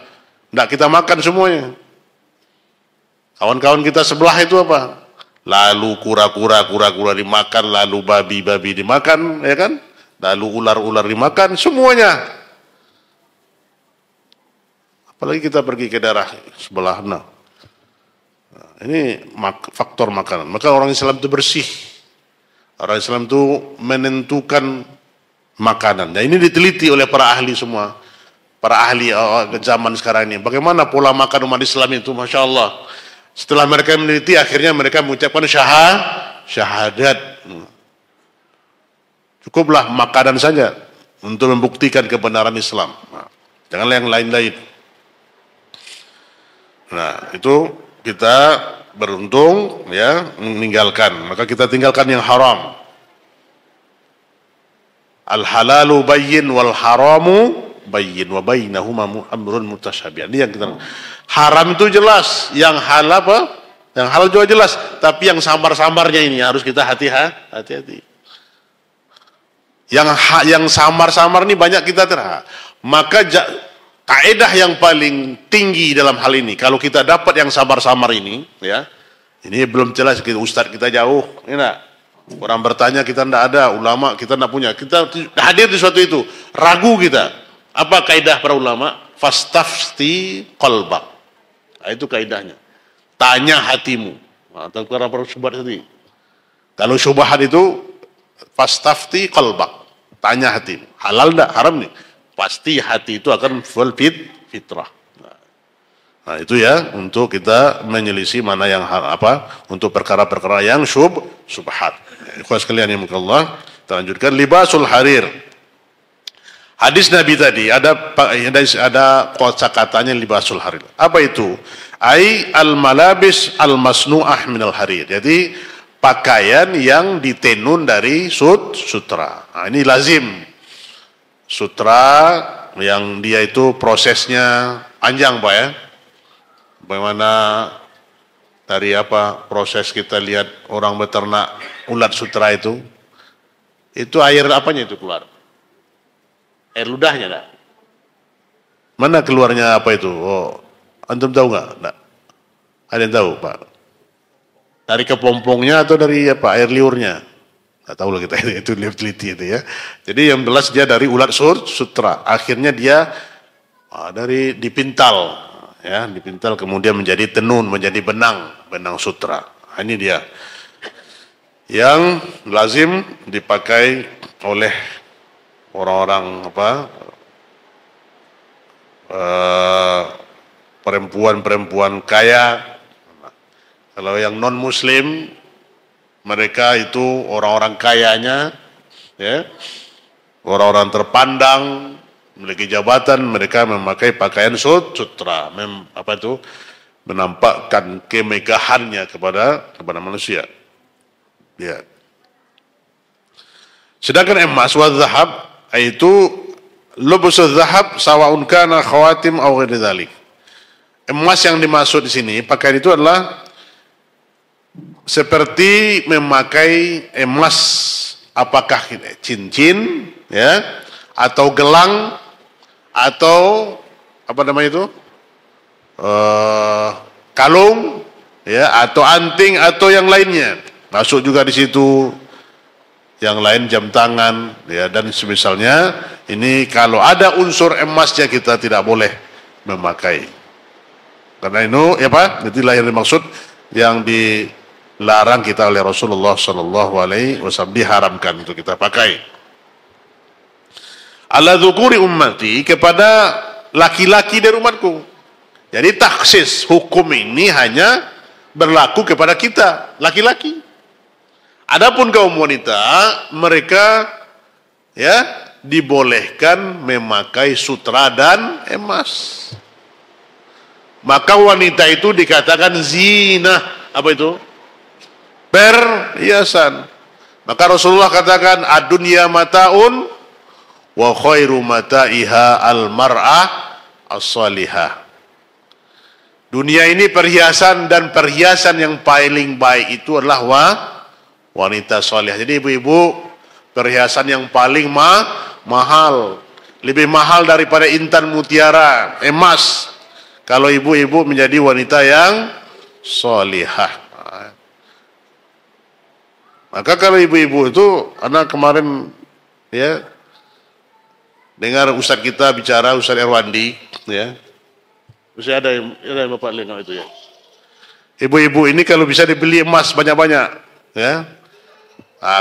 Tidak kita makan semuanya. Kawan-kawan kita sebelah itu apa? Lalu kura-kura dimakan, lalu babi dimakan, ya kan? Lalu ular-ular dimakan, semuanya. Apalagi kita pergi ke daerah sebelah. Nah, ini faktor makanan. Maka orang Islam itu bersih. Orang Islam itu menentukan makanan. Nah, ini diteliti oleh para ahli semua. Para ahli zaman sekarang ini. Bagaimana pola makan umat Islam itu, Masya Allah. Setelah mereka meneliti, akhirnya mereka mengucapkan syahadat. Cukuplah makanan saja untuk membuktikan kebenaran Islam. Nah, janganlah yang lain-lain. Nah, itu kita beruntung ya meninggalkan. Maka kita tinggalkan yang haram. Al halalu bayyin wal haramu bayyin wa bainahuma amrun mutasyabih. Ini yang kita haram itu jelas, yang halal apa? Yang halal juga jelas, tapi yang samar-samarnya ini harus kita hati-hati. Yang samar-samar ini banyak kita maka kaidah yang paling tinggi dalam hal ini, kalau kita dapat yang samar-samar ini, ya, ini belum jelas, ustadz kita jauh, enak. Orang bertanya kita tidak ada, ulama kita tidak punya, kita hadir di suatu itu, ragu kita. Apa kaidah para ulama? Fastafti qalbak. Nah, itu kaidahnya. Tanya hatimu. Atau para syubhat tadi. Kalau syubhat itu fastafti qalbak. Tanya hatimu. Halal enggak? Haram nih? Pasti hati itu akan full fitrah. Nah, itu ya untuk kita menyelisih mana yang untuk perkara-perkara yang syubhat. Ikhwan sekalian yang mungkin Allah, kita lanjutkan libasul harir. Hadis Nabi tadi ada kosakatanya libasul harir. Apa itu? Ai al malabis al masnu'ah minal harir. Jadi pakaian yang ditenun dari sutra. Nah, ini lazim. Sutra yang dia itu prosesnya panjang, Pak ya. Bagaimana dari proses kita lihat orang beternak ulat sutra itu air apanya itu keluar? Air ludahnya enggak? Mana keluarnya apa itu? Oh, antum tahu enggak? Ada yang tahu, Pak? Dari kepompongnya atau dari air liurnya? Enggak tahu lah kita itu teliti itu ya. Jadi yang jelas dia dari ulat sutra. Akhirnya dia dari dipintal ya, dipintal kemudian menjadi tenun, menjadi benang sutra. Nah, ini dia yang lazim dipakai oleh orang-orang perempuan-perempuan kaya. Kalau yang non muslim, mereka itu orang-orang kayanya ya, orang-orang terpandang, memiliki jabatan, mereka memakai pakaian sutra, menampakkan kemegahannya kepada manusia. Ya. Sedangkan emas wa zahab itu lubusul zahab sawaun kana khawatim aw ghairi dzalik. Emas yang dimaksud di sini pakaian itu adalah seperti memakai emas, apakah cincin ya atau gelang atau kalung ya atau anting atau yang lainnya. Masuk juga di situ yang lain, jam tangan ya dan semisalnya. Ini kalau ada unsur emasnya kita tidak boleh memakai. Karena itulah yang dimaksud yang dilarang kita oleh Rasulullah sallallahu alaihi wasallam, diharamkan untuk kita pakai. Ala dzukuri ummati, kepada laki-laki dari umatku. Jadi taksis hukum ini hanya berlaku kepada kita laki-laki. Adapun kaum wanita, mereka ya dibolehkan memakai sutra dan emas. Maka wanita itu dikatakan zina. Apa itu? Perhiasan. Maka Rasulullah katakan ad-dunya mataun wa khairu mata'iha al-mar'ah as-salihah. Dunia ini perhiasan, dan perhiasan yang paling baik itu adalah wanita salihah. Jadi ibu-ibu, perhiasan yang paling mahal, lebih mahal daripada intan mutiara, emas, kalau ibu-ibu menjadi wanita yang salihah. Maka kalau ibu-ibu itu, anak kemarin ya dengar Ustadz kita bicara, Ustadz Erwandi ya, mesti ada yang Bapak lihat itu ya. Ibu-ibu ini kalau bisa dibeli emas banyak-banyak ya,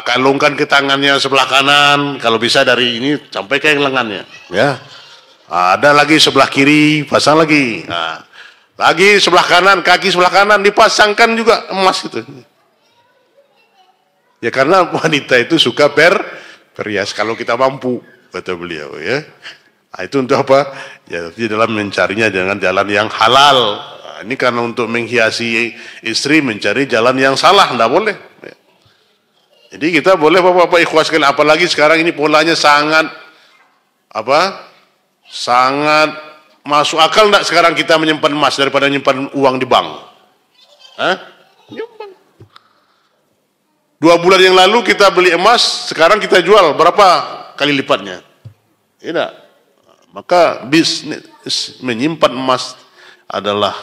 kalungkan ke tangannya sebelah kanan, kalau bisa dari ini sampai ke lengannya ya. Ada lagi sebelah kiri, pasang lagi. Lagi sebelah kanan, kaki sebelah kanan dipasangkan juga emas itu. Ya karena wanita itu suka Perhias kalau kita mampu, kata beliau ya. Nah, itu untuk apa? Ya, di dalam mencarinya dengan jalan yang halal. Nah, ini karena untuk menghiasi istri mencari jalan yang salah, tidak boleh. Jadi kita boleh bapak-bapak ikhwas sekalian, apalagi sekarang ini polanya sangat sangat masuk akal tidak sekarang kita menyimpan emas daripada menyimpan uang di bank. Nyumbang. 2 bulan yang lalu kita beli emas, sekarang kita jual berapa kali lipatnya? Tidak. Maka bisnis menyimpan emas adalah,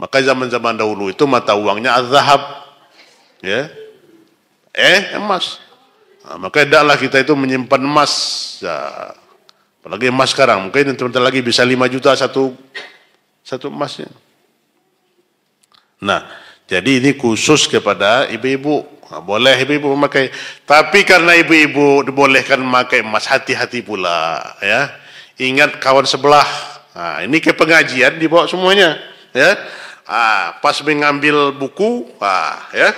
maka zaman-zaman dahulu itu mata uangnya az-zahab, ya, emas. Nah, maka tidaklah kita itu menyimpan emas. Ya, apalagi emas sekarang, mungkin sebentar lagi bisa 5 juta satu emasnya. Nah, jadi ini khusus kepada ibu-ibu. Nah, boleh ibu-ibu memakai. Tapi karena ibu-ibu dibolehkan memakai emas, hati-hati pula, ya. Ingat kawan sebelah. Nah, ini ke pengajian dibawa semuanya, ya. Pas mengambil buku, ya,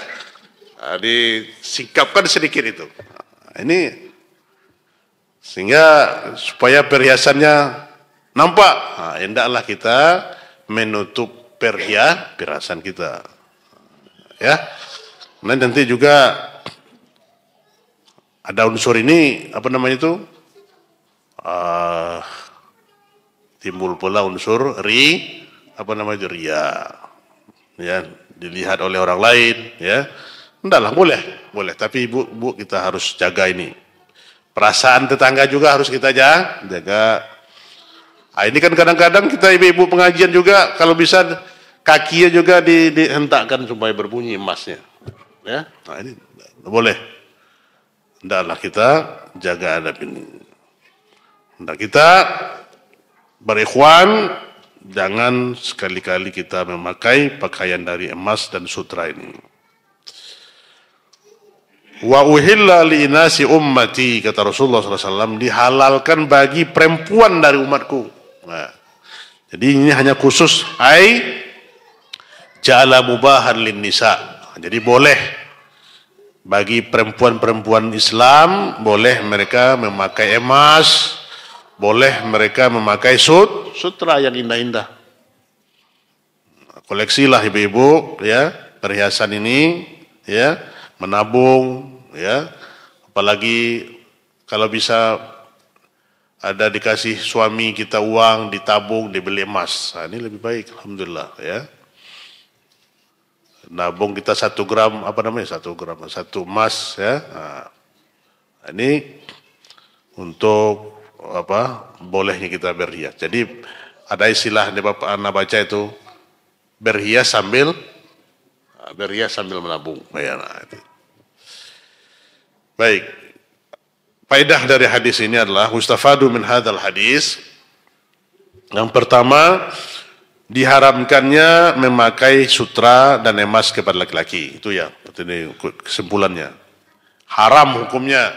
disingkapkan sedikit itu. Nah, ini sehingga supaya perhiasannya nampak. Nah, hendaklah kita menutup perhiasan kita, ya. Nah, nanti juga ada unsur ini, apa namanya itu? Timbul pula unsur ria, ya, dilihat oleh orang lain, ya. Entahlah, boleh, tapi ibu kita harus jaga ini. Perasaan tetangga juga harus kita jaga. Ini kan kadang-kadang kita ibu-ibu pengajian juga kalau bisa kakinya juga dihentakkan supaya berbunyi emasnya, ya. Nah, ini boleh. Entahlah, kita jaga adab ini. Nah, kita berikhwan, jangan sekali-kali kita memakai pakaian dari emas dan sutra ini. Wa uhilla li inasi ummati, kata Rasulullah SAW, dihalalkan bagi perempuan dari umatku. Nah, jadi ini hanya khusus ja'ala mubahan lin nisa. Jadi boleh bagi perempuan-perempuan Islam, boleh mereka memakai emas, boleh mereka memakai sutra yang indah-indah. Koleksilah ibu-ibu, ya, perhiasan ini, ya, menabung, ya, apalagi kalau bisa ada dikasih suami kita uang, ditabung, dibeli emas. Nah, ini lebih baik, alhamdulillah, ya. Nabung kita 1 gram, 1 emas, ya. Nah, ini untuk bolehnya kita berhias. Jadi ada istilah di Bapak Ana baca itu berhias sambil menabung. Baik. Faedah dari hadis ini adalah mustafadu min hadzal hadis. Yang pertama, diharamkannya memakai sutra dan emas kepada laki-laki. Itu ya, ini kesimpulannya. Haram hukumnya.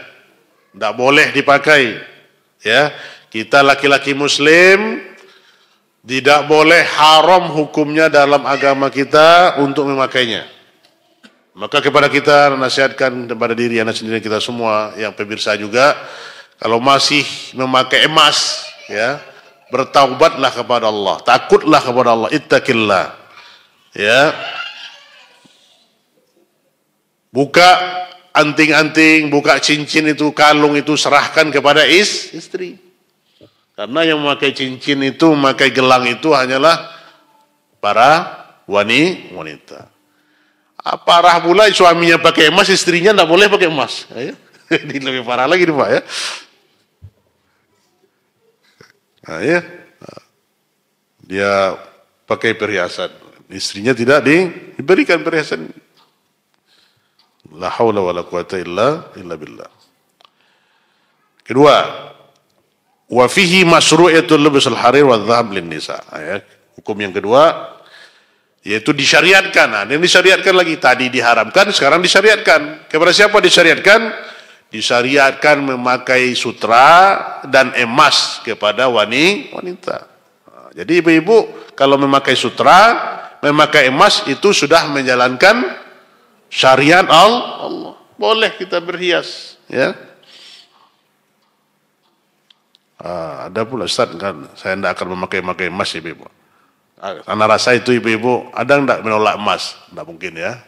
Tidak boleh dipakai. Ya, kita laki-laki muslim tidak boleh, haram hukumnya dalam agama kita untuk memakainya. Maka kepada kita nasihatkan kepada diri anak sendiri, kita semua yang pemirsa juga, kalau masih memakai emas, ya, bertaubatlah kepada Allah, takutlah kepada Allah, ittaqillah, ya. Buka anting-anting, buka cincin itu, kalung itu, serahkan kepada istri. Karena yang memakai cincin itu, memakai gelang itu hanyalah para wanita. Parah pula suaminya pakai emas, istrinya tidak boleh pakai emas. Ini lebih parah lagi nih Pak, ya. Nah, ya. Dia pakai perhiasan, istrinya tidak diberikan perhiasan. La haula wala quwata illa billah. Kedua, wa fihi masyru'iyatul lubsul harir wa dhahab lin nisa. Hukum yang kedua yaitu disyariatkan. Nah, ini disyariatkan lagi, tadi diharamkan, sekarang disyariatkan. Kepada siapa disyariatkan? Disyariatkan memakai sutra dan emas kepada wanita. Nah, jadi ibu-ibu kalau memakai sutra, memakai emas itu sudah menjalankan syariat Allah. Boleh kita berhias, ya. Ada pula Ustaz kan, saya tidak akan memakai emas ibu-ibu. Anak rasa itu ibu-ibu, ada tidak menolak emas? Tidak mungkin ya.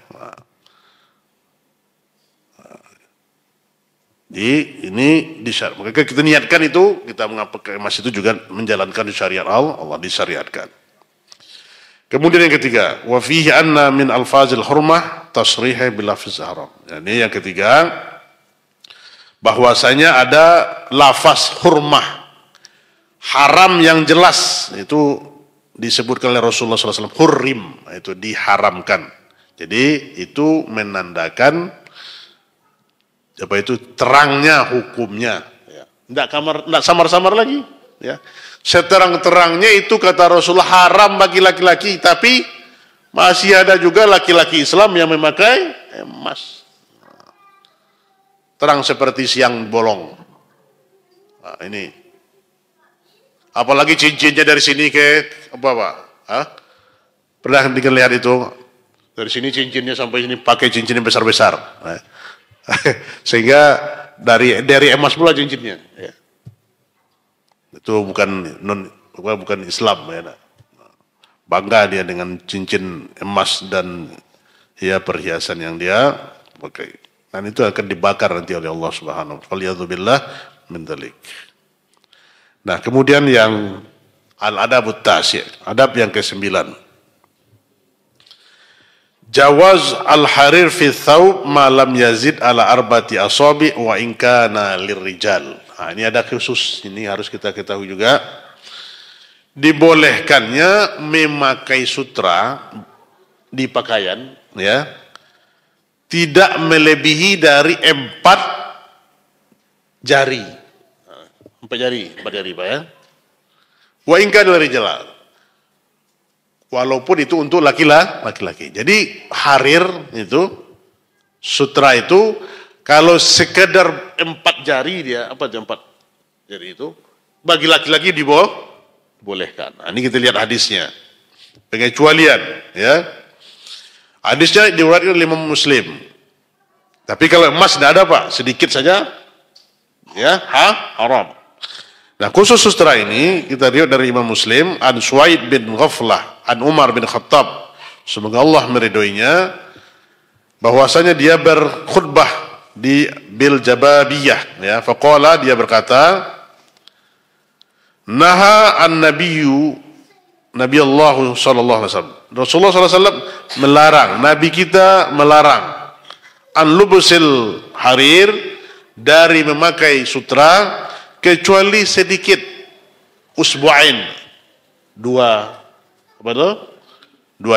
Jadi ini disyarat. Maka kita niatkan itu, kita memakai emas itu juga menjalankan syariat Allah disyariatkan. Kemudian yang ketiga, wa fihi anna min alfazil hurmah tasriha bil lafz haram. Ini yang ketiga, bahwasanya ada lafaz hurmah haram yang jelas, itu disebutkan oleh Rasulullah SAW, hurrim, itu diharamkan. Jadi itu menandakan apa itu terangnya hukumnya, ya. Tidak samar-samar lagi, ya. Seterang-terangnya itu kata Rasulullah haram bagi laki-laki, tapi masih ada juga laki-laki Islam yang memakai emas. Terang seperti siang bolong. Nah, ini. Apalagi cincinnya dari sini ke apa Pak? Hah? Pernah lihat itu? Dari sini cincinnya sampai sini pakai cincin yang besar-besar. Nah. Sehingga dari emas pula cincinnya, ya. Itu bukan Islam, ya. Bangga dia dengan cincin emas dan ya perhiasan yang dia pakai, dan itu akan dibakar nanti oleh Allah Subhanahu wa taala. Waliyadzubillah min dzalik. Nah, kemudian yang al-adabut tasy', adab yang ke-9. Jawaz al-harir fi thawb ma lam yazid ala arba'ati asabi wa in kana lirrijal. Nah, ini ada khusus, ini harus kita ketahui juga. Dibolehkannya memakai sutra di pakaian, ya, tidak melebihi dari 4 jari. 4 jari Pak ya. Wa in kana lirrijal. Walaupun itu untuk laki-laki. Jadi harir itu, sutra itu, kalau sekedar 4 jari dia, apa itu 4 jari itu, bagi laki-laki dibolehkan. Nah, ini kita lihat hadisnya. Pengecualian, ya. Hadisnya diriwayatkan oleh Imam Muslim. Tapi kalau emas tidak ada Pak, sedikit saja, ya, haram. Nah, khusus sutra ini kita lihat dari Imam Muslim, an Suwaid bin Ghaflah, an Umar bin Khattab, semoga Allah meridhoinya, bahwasanya dia berkhutbah di bil Jababiyah, ya. Faqala, dia berkata, naha an nabiyyu Nabi Allah sallallahu alaihi wasallam. Rasulullah sallallahu alaihi wasallam melarang, nabi kita melarang an lubusil harir, dari memakai sutra kecuali sedikit, usbu'ain, 2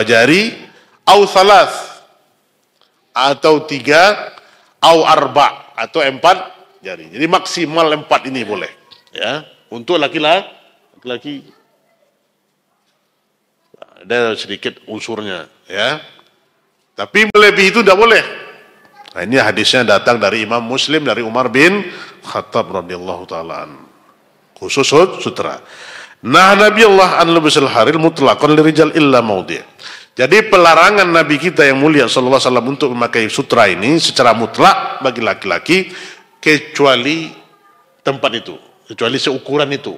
jari, au thalath, atau 3, au arba', atau 4 jari. Jadi maksimal 4 ini boleh, ya, untuk laki-laki. Ada sedikit unsurnya, ya. Tapi melebihi itu tidak boleh. Nah, ini hadisnya datang dari Imam Muslim dari Umar bin Khattab radhiyallahu taala an. Khusus sutra. Nah, Nabi Allah an lubusil harir mutlaqan lirijal illa maudhi'. Jadi pelarangan Nabi kita yang mulia sallallahu alaihi wasallam untuk memakai sutra ini secara mutlak bagi laki-laki kecuali tempat itu, kecuali seukuran itu.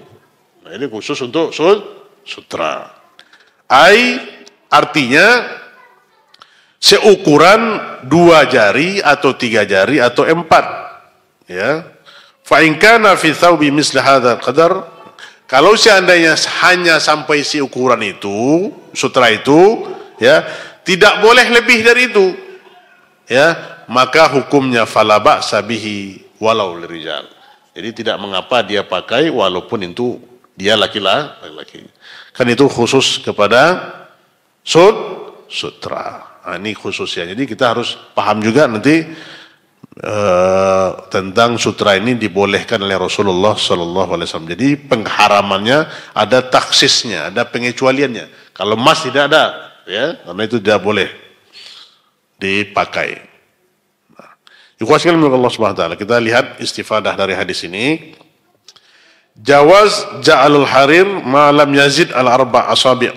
Nah, ini khusus untuk sutra. Artinya seukuran 2 jari atau 3 jari atau 4, ya. Fa in kana fi thawbi misli hadzal qadar, kalau seandainya hanya sampai seukuran itu, sutra itu, ya, tidak boleh lebih dari itu, ya, maka hukumnya fala ba'sa bihi walau lirijal. Jadi tidak mengapa dia pakai walaupun itu dia laki-laki. Kan itu khusus kepada sutra. Nah, ini khususnya. Jadi kita harus paham juga nanti tentang sutra ini dibolehkan oleh Rasulullah Sallallahu Alaihi Wasallam. Jadi pengharamannya ada taksisnya, ada pengecualiannya. Kalau emas tidak ada, ya, karena itu tidak boleh dipakai. Yukhwasikal min Allah Subhanahu Wa Taala. Kita lihat istifadah dari hadis ini. Jawaz ja'alul harir ma lam yazid al arba' asabi'.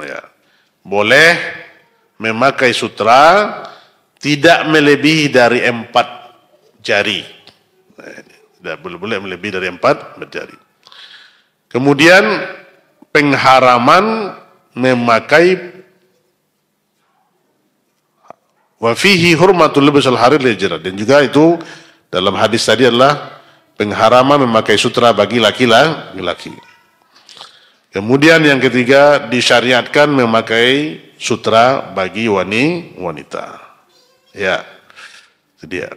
Ya. Boleh memakai sutra tidak melebihi dari 4 jari. Tidak boleh melebihi dari 4 jari. Kemudian pengharaman memakai wa fihi hurmatul libsul harir lil jiran, dan juga itu dalam hadis tadi adalah pengharaman memakai sutra bagi laki-laki. Kemudian yang ketiga, disyariatkan memakai sutra bagi wanita. Ya, itu dia.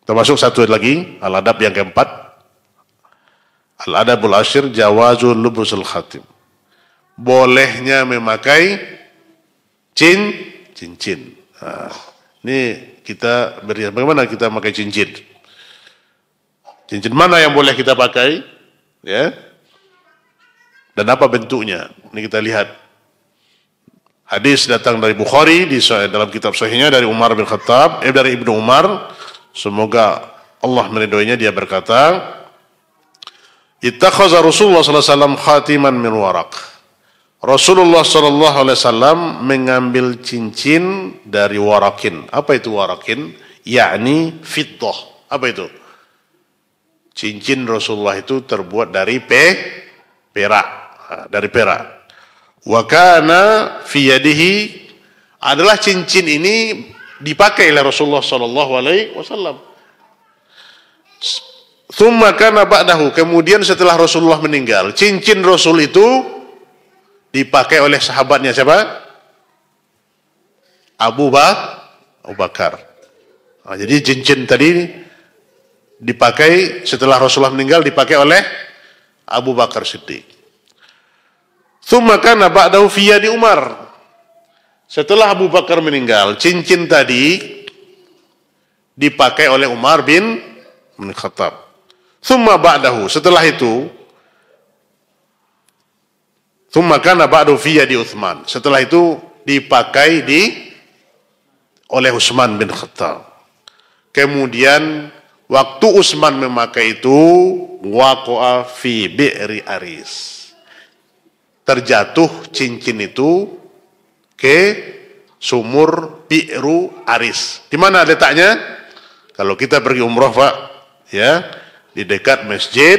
Termasuk satu lagi, al-adab yang keempat, al-adabul asyir jawazul lubusul khatim. Bolehnya memakai cincin. Nah, ini kita bagaimana kita pakai cincin? Cincin mana yang boleh kita pakai? Ya. Dan apa bentuknya? Ini kita lihat. Hadis datang dari Bukhari dalam kitab sahihnya dari Umar bin Khattab, dari Ibnu Umar, semoga Allah meridhoinya, dia berkata, "Ittakhadha Rasulullah sallallahu alaihi wasallam khatiman min waraq." Rasulullah sallallahu alaihi wasallam mengambil cincin dari warakin. Apa itu warakin? Yakni fiddah. Apa itu? Cincin Rasulullah itu terbuat dari perak, dari perak. Wa kana fi yadihi, adalah cincin ini dipakai oleh Rasulullah sallallahu alaihi wasallam. Tsumma kana ba'dahu, kemudian setelah Rasulullah meninggal, cincin Rasul itu dipakai oleh sahabatnya siapa? Abu Bakar. Nah, jadi cincin tadi dipakai setelah Rasulullah meninggal, dipakai oleh Abu Bakar Siddiq. Tsumma kana ba'dahu fi yadi Umar. Setelah Abu Bakar meninggal, cincin tadi dipakai oleh Umar bin Khattab. Tsumma ba'dahu, setelah itu, tsumma kana ba'dahu fi yadi Utsman. Setelah itu dipakai oleh Utsman bin Khattab. Kemudian waktu Utsman memakai itu, waqa'a fi bi'ri Aris. Terjatuh cincin itu ke sumur Bi'ru Aris. Di mana letaknya? Kalau kita pergi umroh, Pak, ya, di dekat Masjid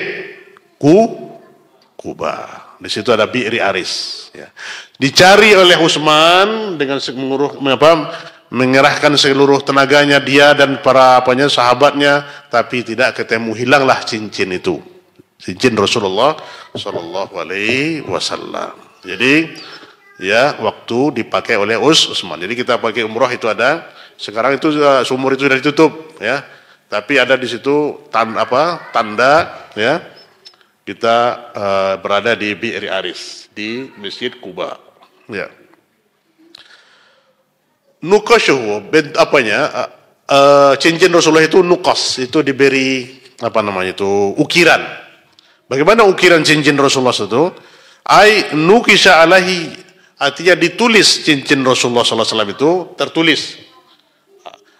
Kuba. Di situ ada Bi'ri Aris. Ya. Dicari oleh Utsman dengan mengerahkan seluruh tenaganya, dia dan para sahabatnya, tapi tidak ketemu. Hilanglah cincin itu. Cincin Rasulullah sallallahu alaihi wasallam. Jadi ya, waktu dipakai oleh Utsman. Jadi kita pakai umroh itu ada. Sekarang itu sumur itu sudah ditutup, ya. Tapi ada di situ tanda, ya. Kita berada di Bi'ri Aris di Masjid Kuba. Ya. Nuqashuhu, cincin Rasulullah itu nuqas, itu diberi ukiran. Bagaimana ukiran cincin Rasulullah itu? Ai nukisha alaihi, artinya ditulis cincin Rasulullah sallallahu alaihi wasallam itu tertulis.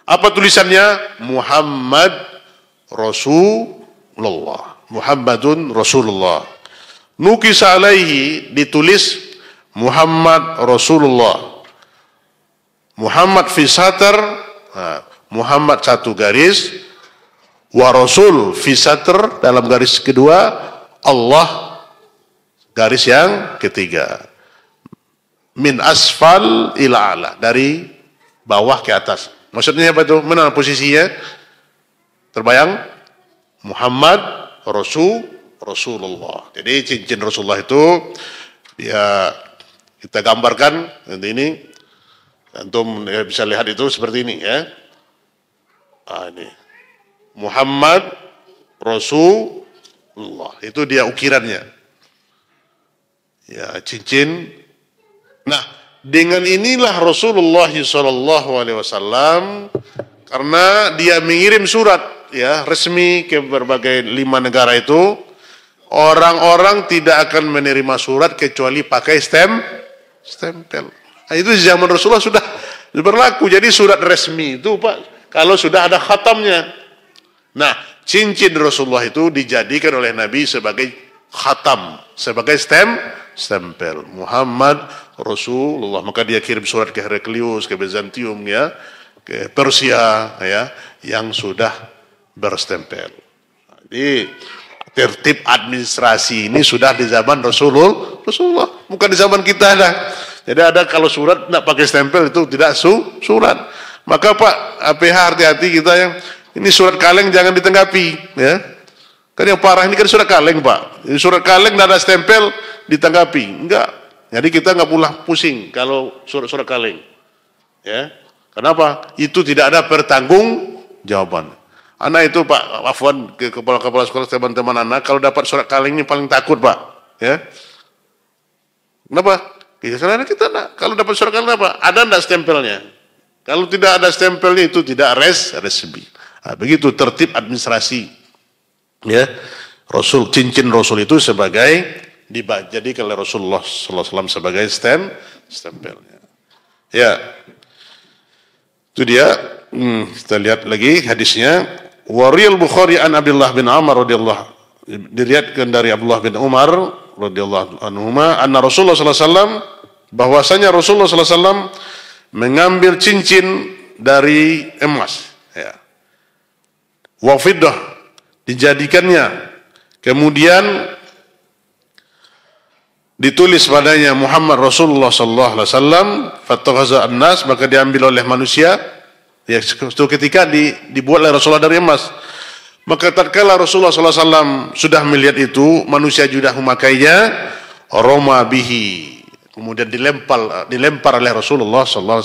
Apa tulisannya? Muhammad Rasulullah. Muhammadun Rasulullah. Nukisha alaihi, ditulis Muhammad Rasulullah. Muhammad fi satr, Muhammad satu garis, wa Rasul fi satr, dalam garis kedua, Allah garis yang ketiga. Min asfal ila ala, dari bawah ke atas. Maksudnya apa itu? Mana posisinya? Terbayang? Muhammad Rasulullah. Jadi cincin Rasulullah itu ya kita gambarkan nanti ini. Antum bisa lihat itu seperti ini, ya. Ini Muhammad Rasulullah, itu dia ukirannya. Ya, cincin. Nah, dengan inilah Rasulullah SAW, karena dia mengirim surat, ya, resmi ke berbagai 5 negara itu, orang-orang tidak akan menerima surat kecuali pakai stempel. Nah, itu zaman Rasulullah sudah berlaku. Jadi surat resmi itu, Pak, kalau sudah ada khatamnya. Nah, cincin Rasulullah itu dijadikan oleh Nabi sebagai khatam, sebagai stempel. Muhammad Rasulullah. Maka dia kirim surat ke Heraklius, ke Bizantium, ya, ke Persia, ya, yang sudah berstempel. Jadi tertib administrasi ini sudah di zaman Rasulullah, bukan di zaman kita ada. Jadi ada kalau surat tidak pakai stempel itu tidak surat. Maka Pak APH hati-hati kita yang ini surat kaleng jangan ditanggapi, ya. Kan yang parah ini kan surat kaleng Pak. Ini surat kaleng tidak ada stempel ditanggapi, enggak. Jadi kita nggak pula pusing kalau surat-surat kaleng, ya. Kenapa? Itu tidak ada pertanggungjawaban. Anak itu Pak, afwan ke kepala sekolah teman-teman anak, kalau dapat surat kaleng ini paling takut Pak, ya. Kenapa? Karena kita enggak. Kalau dapat surat kaleng apa? Ada enggak stempelnya? Kalau tidak ada stempelnya itu tidak resmi. Nah, begitu tertib administrasi, ya. Cincin Rasul itu sebagai dijadikan oleh Rasulullah SAW sebagai stempelnya. Ya, itu dia. Kita lihat lagi hadisnya. Wariyal Bukhari an Abdullah bin Amr radhiyallahu, diriwayatkan dari Abdullah bin Umar radhiyallahu anhuma, anna Rasulullah sallallahu alaihi wasallam, bahwasanya Rasulullah sallallahu alaihi wasallam mengambil cincin dari emas, ya. Wa fiddah, dijadikannya, kemudian ditulis padanya Muhammad Rasulullah sallallahu alaihi wasallam, fattakhadha an-nas, maka diambil oleh manusia. Ya, suatu ketika dibuat oleh Rasulullah dari emas. Maka tatkala Rasulullah SAW sudah melihat itu, manusia sudah memakainya, roma bihi, kemudian dilempar oleh Rasulullah SAW.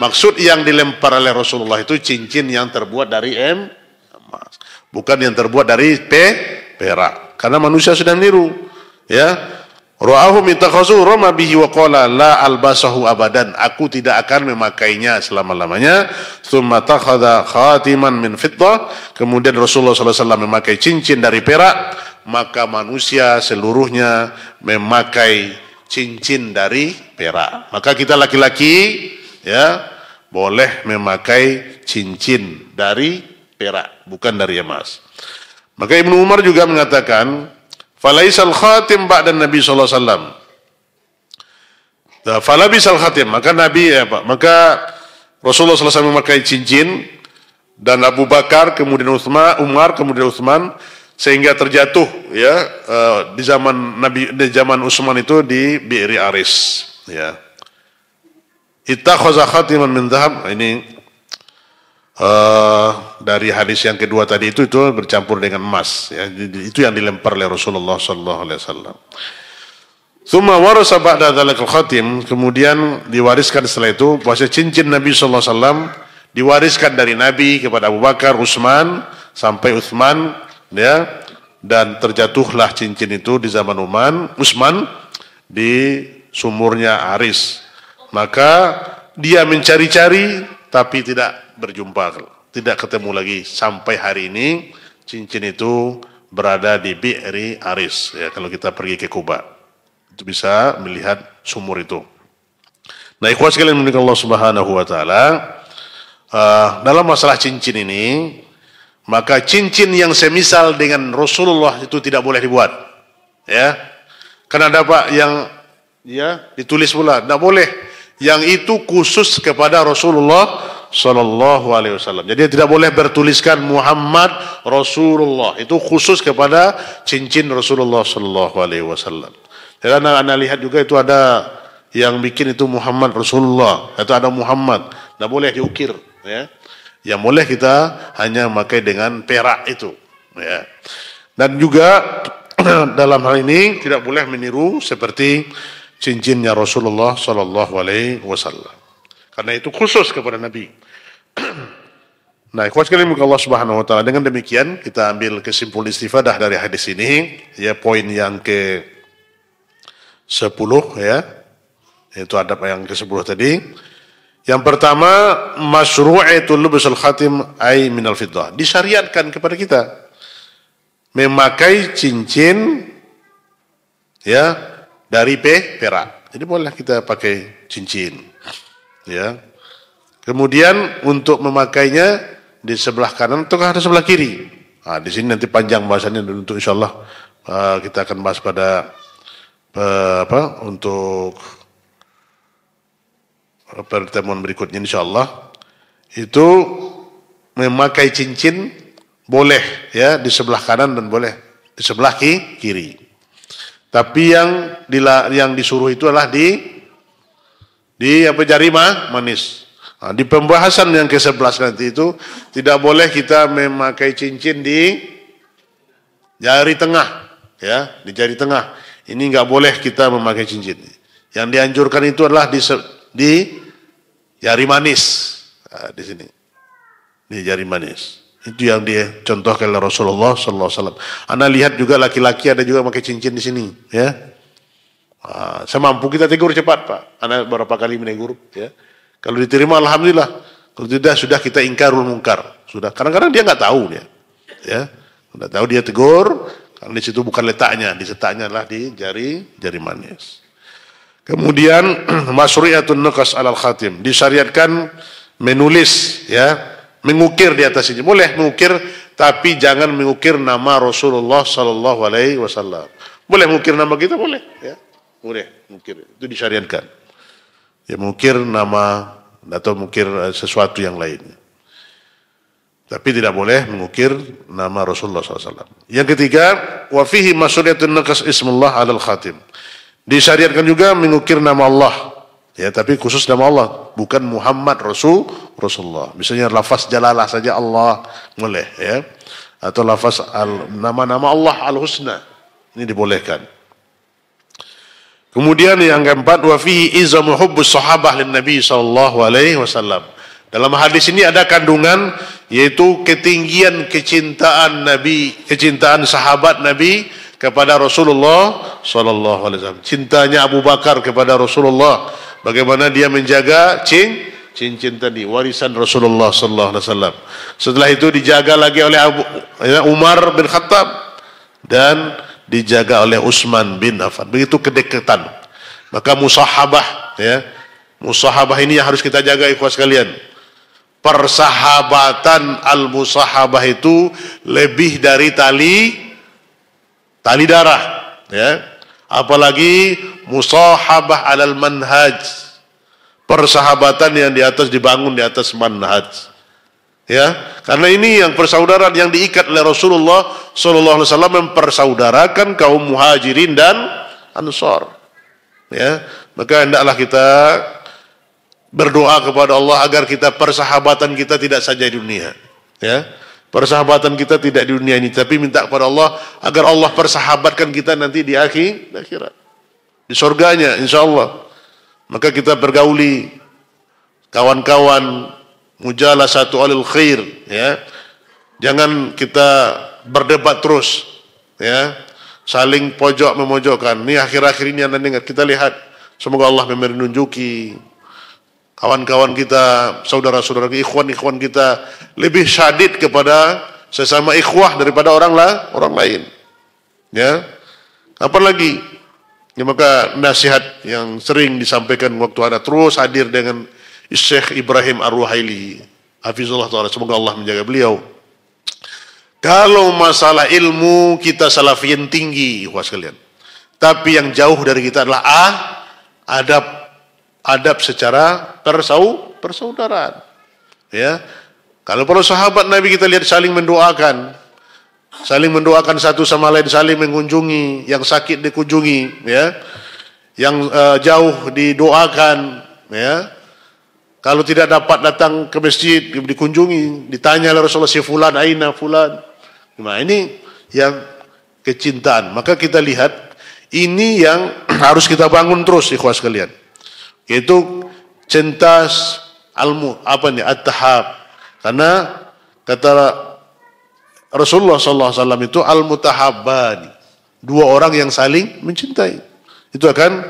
Maksud yang dilempar oleh Rasulullah itu cincin yang terbuat dari emas, bukan yang terbuat dari perak. Karena manusia sudah niru, ya. Ra'ahum itakhazu rama bihi wa qala la albasahu abadan, aku tidak akan memakainya selama-lamanya. Tsumma takhadha khatiman min fiddah, kemudian Rasulullah SAW memakai cincin dari perak, maka manusia seluruhnya memakai cincin dari perak. Maka kita laki-laki, ya, boleh memakai cincin dari perak, bukan dari emas. Maka Ibnu Umar juga mengatakan, falaisal khatim ba'da Nabi sallallahu alaihi wasallam. Falabisal khatim, maka Nabi maka Rasulullah sallallahu alaihi wasallam memakai cincin, dan Abu Bakar, kemudian Umar, kemudian Utsman, sehingga terjatuh, ya, di zaman Utsman itu di Bi'ri Aris, ya. Ittakhadha khatiman min dhahab, ini dari hadis yang kedua tadi itu bercampur dengan emas, ya. Itu yang dilempar oleh Rasulullah sallallahu alaihi wasallam. Tsumma warasa ba'da dzalikal khatim, kemudian diwariskan setelah itu bahwa cincin Nabi sallallahu alaihi wasallam diwariskan dari Nabi kepada Abu Bakar, Utsman sampai Utsman, ya, dan terjatuhlah cincin itu di zaman Utsman di sumurnya Aris. Maka dia mencari-cari tapi tidak berjumpa, tidak ketemu lagi sampai hari ini. Cincin itu berada di Bi'ri Aris, ya. Kalau kita pergi ke Kuba itu bisa melihat sumur itu. Nah, ikhwan sekalian dimuliakan Allah Subhanahu wa taala, dalam masalah cincin ini, maka cincin yang semisal dengan Rasulullah itu tidak boleh dibuat, ya. Karena ada Pak yang, ya, ditulis pula tidak boleh, yang itu khusus kepada Rasulullah Sallallahu Alaihi Wasallam. Jadi tidak boleh bertuliskan Muhammad Rasulullah, itu khusus kepada cincin Rasulullah Sallallahu Alaihi Wasallam. Dan anda lihat juga itu ada yang bikin itu Muhammad Rasulullah, itu ada Muhammad, tidak boleh diukir, ya. Yang boleh kita hanya memakai dengan perak itu, ya. Dan juga dalam hal ini tidak boleh meniru seperti cincinnya Rasulullah Sallallahu Alaihi Wasallam, karena itu khusus kepada Nabi. Nah, ikhwan sekalian Allah Subhanahu wa taala, dengan demikian kita ambil kesimpulan istifadah dari hadis ini, ya, poin yang ke-10, ya, yaitu adab yang ke-10 tadi. Yang pertama, masyru'atul lubsul khatim ay minal fiddah, disyariatkan kepada kita memakai cincin, ya, dari perak. Jadi boleh kita pakai cincin, ya. Kemudian untuk memakainya di sebelah kanan atau di sebelah kiri. Nah, di sini nanti panjang bahasannya, untuk insyaallah kita akan bahas pada untuk pertemuan berikutnya insyaallah. Itu memakai cincin boleh, ya, di sebelah kanan dan boleh di sebelah kiri. Tapi yang disuruh itu adalah di jari manis. Nah, di pembahasan yang ke-11 nanti itu tidak boleh kita memakai cincin di jari tengah, ya, di jari tengah. Ini nggak boleh kita memakai cincin. Yang dianjurkan itu adalah di jari manis, nah, di sini, di jari manis. Itu yang dia contohkan oleh Rasulullah Sallallahu Alaihi Wasallam. Anda lihat juga laki-laki ada juga pakai cincin di sini, ya. Semampu kita tegur cepat, Pak. Anda berapa kali menegur, ya. Kalau diterima alhamdulillah. Kalau tidak sudah kita ingkarul mungkar. Sudah. Kadang-kadang dia nggak tahu dia. Ya. Nggak tahu dia tegur, karena di situ bukan letaknya, di letaknya adalah di jari manis. Kemudian masyru'iyatun nuqas 'alal khatim. Disyariatkan menulis, ya, mengukir di atas ini. Boleh mengukir, tapi jangan mengukir nama Rasulullah sallallahu alaihi wasallam. Boleh mengukir nama kita, boleh, ya. Boleh mengukir. Itu disyariatkan. Ya, mengukir nama atau mengukir sesuatu yang lain. Tapi tidak boleh mengukir nama Rasulullah SAW. Yang ketiga, wa fihi masyru'iyatun naqas ismullah 'alal khatim. Disyariatkan juga mengukir nama Allah. Ya, tapi khusus nama Allah, bukan Muhammad Rasulullah. Misalnya lafaz jalalah saja Allah boleh, ya. Atau lafaz nama-nama Allah al-husna. Ini dibolehkan. Kemudian yang keempat, wa fihi izamu hubbus sahabah lin Nabi sallallahu alaihi wasallam. Dalam hadis ini ada kandungan, yaitu ketinggian kecintaan Nabi, kecintaan sahabat Nabi kepada Rasulullah sallallahu alaihi wasallam. Cintanya Abu Bakar kepada Rasulullah, bagaimana dia menjaga cincin tadi, warisan Rasulullah sallallahu alaihi wasallam. Setelah itu dijaga lagi oleh Umar bin Khattab dan dijaga oleh Utsman bin Affan. Begitu kedekatan. Maka musahabah, ya. Musahabah ini yang harus kita jaga, ikhwas sekalian. Persahabatan al-musahabah itu lebih dari tali darah, ya. Apalagi musahabah alal manhaj. Persahabatan yang dibangun di atas manhaj. Ya, karena ini yang persaudaraan yang diikat oleh Rasulullah Sallallahu Alaihi Wasallam, mempersaudarakan kaum muhajirin dan ansor. Ya, maka hendaklah kita berdoa kepada Allah agar kita persahabatan kita tidak saja di dunia. Ya, persahabatan kita tidak di dunia ini, tapi minta kepada Allah agar Allah persahabatkan kita nanti di akhirat, di surganya, insya Allah. Maka kita bergauli kawan-kawan, mujalasatu alil khair, ya. Jangan kita berdebat terus, ya. Saling pojok memojokkan. Ini akhir-akhir ini Anda dengar, kita lihat, semoga Allah menunjuki kawan-kawan kita, saudara-saudara, ikhwan-ikhwan kita lebih syadid kepada sesama ikhwah daripada orang lain. Ya. Apalagi, ya, maka nasihat yang sering disampaikan waktu Anda terus hadir dengan Syekh Ibrahim Ar-Ruhaili, hafizullah ta'ala, semoga Allah menjaga beliau. Kalau masalah ilmu kita salafiyin tinggi, ikhwas sekalian. Tapi yang jauh dari kita adalah adab secara persaudaraan. Ya. Kalau para sahabat Nabi kita lihat saling mendoakan satu sama lain, saling mengunjungi, yang sakit dikunjungi, ya. Yang jauh didoakan, ya. Kalau tidak dapat datang ke masjid, dikunjungi, ditanya oleh Rasulullah, si fulan, aina fulan. Nah, ini yang kecintaan. Maka kita lihat, ini yang harus kita bangun terus, ikhwas sekalian. Yaitu cinta at-tahab. Karena kata Rasulullah SAW itu al-mutahabbani. Dua orang yang saling mencintai. Itu akan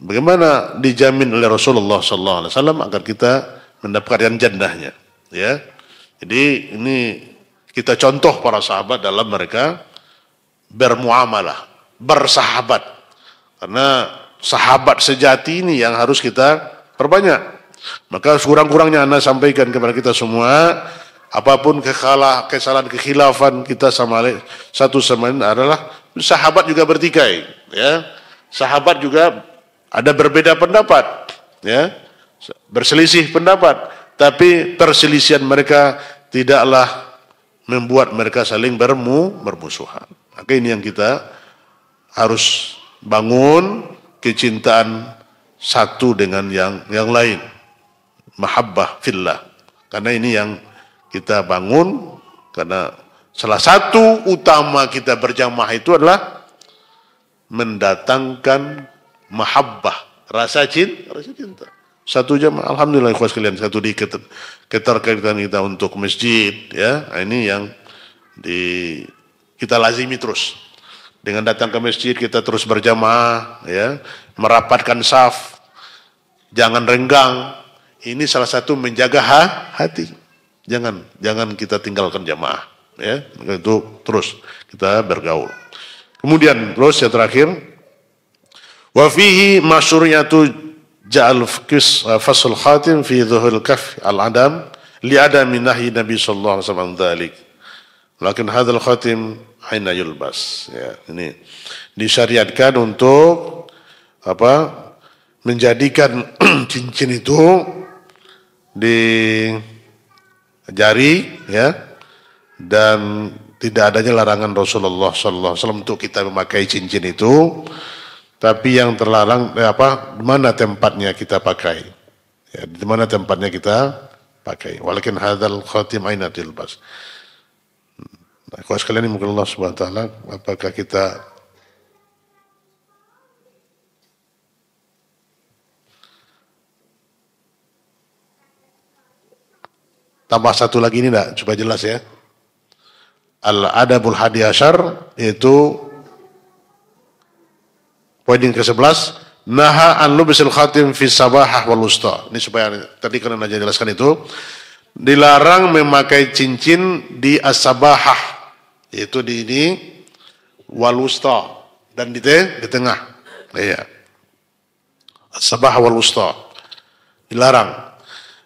bagaimana dijamin oleh Rasulullah SAW agar kita mendapatkan jannahnya, ya. Jadi ini kita contoh para sahabat dalam mereka bermuamalah, bersahabat. Karena sahabat sejati ini yang harus kita perbanyak. Maka kurang-kurangnya Anda sampaikan kepada kita semua, apapun kesalahan kekhilafan kita satu sama lain adalah sahabat juga bertikai, ya. Sahabat juga ada berbeda pendapat, ya, berselisih pendapat, tapi perselisihan mereka tidaklah membuat mereka saling bermusuhan. Maka ini yang kita harus bangun kecintaan satu dengan yang lain. Mahabbah fillah. Karena ini yang kita bangun, karena salah satu utama kita berjamaah itu adalah mendatangkan mahabbah, rasa cinta. Satu jamaah, alhamdulillah ikhwas sekalian, satu di keterkaitan kita untuk masjid, ya. Ini yang kita lazimi terus. Dengan datang ke masjid kita terus berjamaah, ya, merapatkan saf, jangan renggang. Ini salah satu menjaga hati. Jangan kita tinggalkan jamaah, ya. Itu terus kita bergaul. Kemudian terus yang terakhir, wa fihi masyru'iyatu ja'al fasl khatim fi dhuhul kaf al-adam li adami nahyi Nabi sallallahu alaihi wasallam dzalik. Lakin hadzal khatim aina yulbas, ya. Ini disyariatkan untuk menjadikan cincin itu di jari, ya, dan tidak adanya larangan Rasulullah sallallahu alaihi wasallam untuk kita memakai cincin itu, tapi yang terlarang di mana tempatnya kita pakai, ya, di mana tempatnya kita pakai. Walakin hadzal khatim aina yulbas. Nah, kalau sekalian ini mungkin Allah Subhanahu wa taala, apakah kita tambah satu lagi ini enggak supaya jelas, ya. Al-adabul hadi asyar, yaitu poin yang ke-11, naha an lubisil khatim fi sabahah wal wusta. Ini supaya tadi kan Anda jelaskan itu, dilarang memakai cincin di as-sabahah, yaitu di ini wal wusta, dan di tengah. Iya. As-sabahah wal wusta. Dilarang.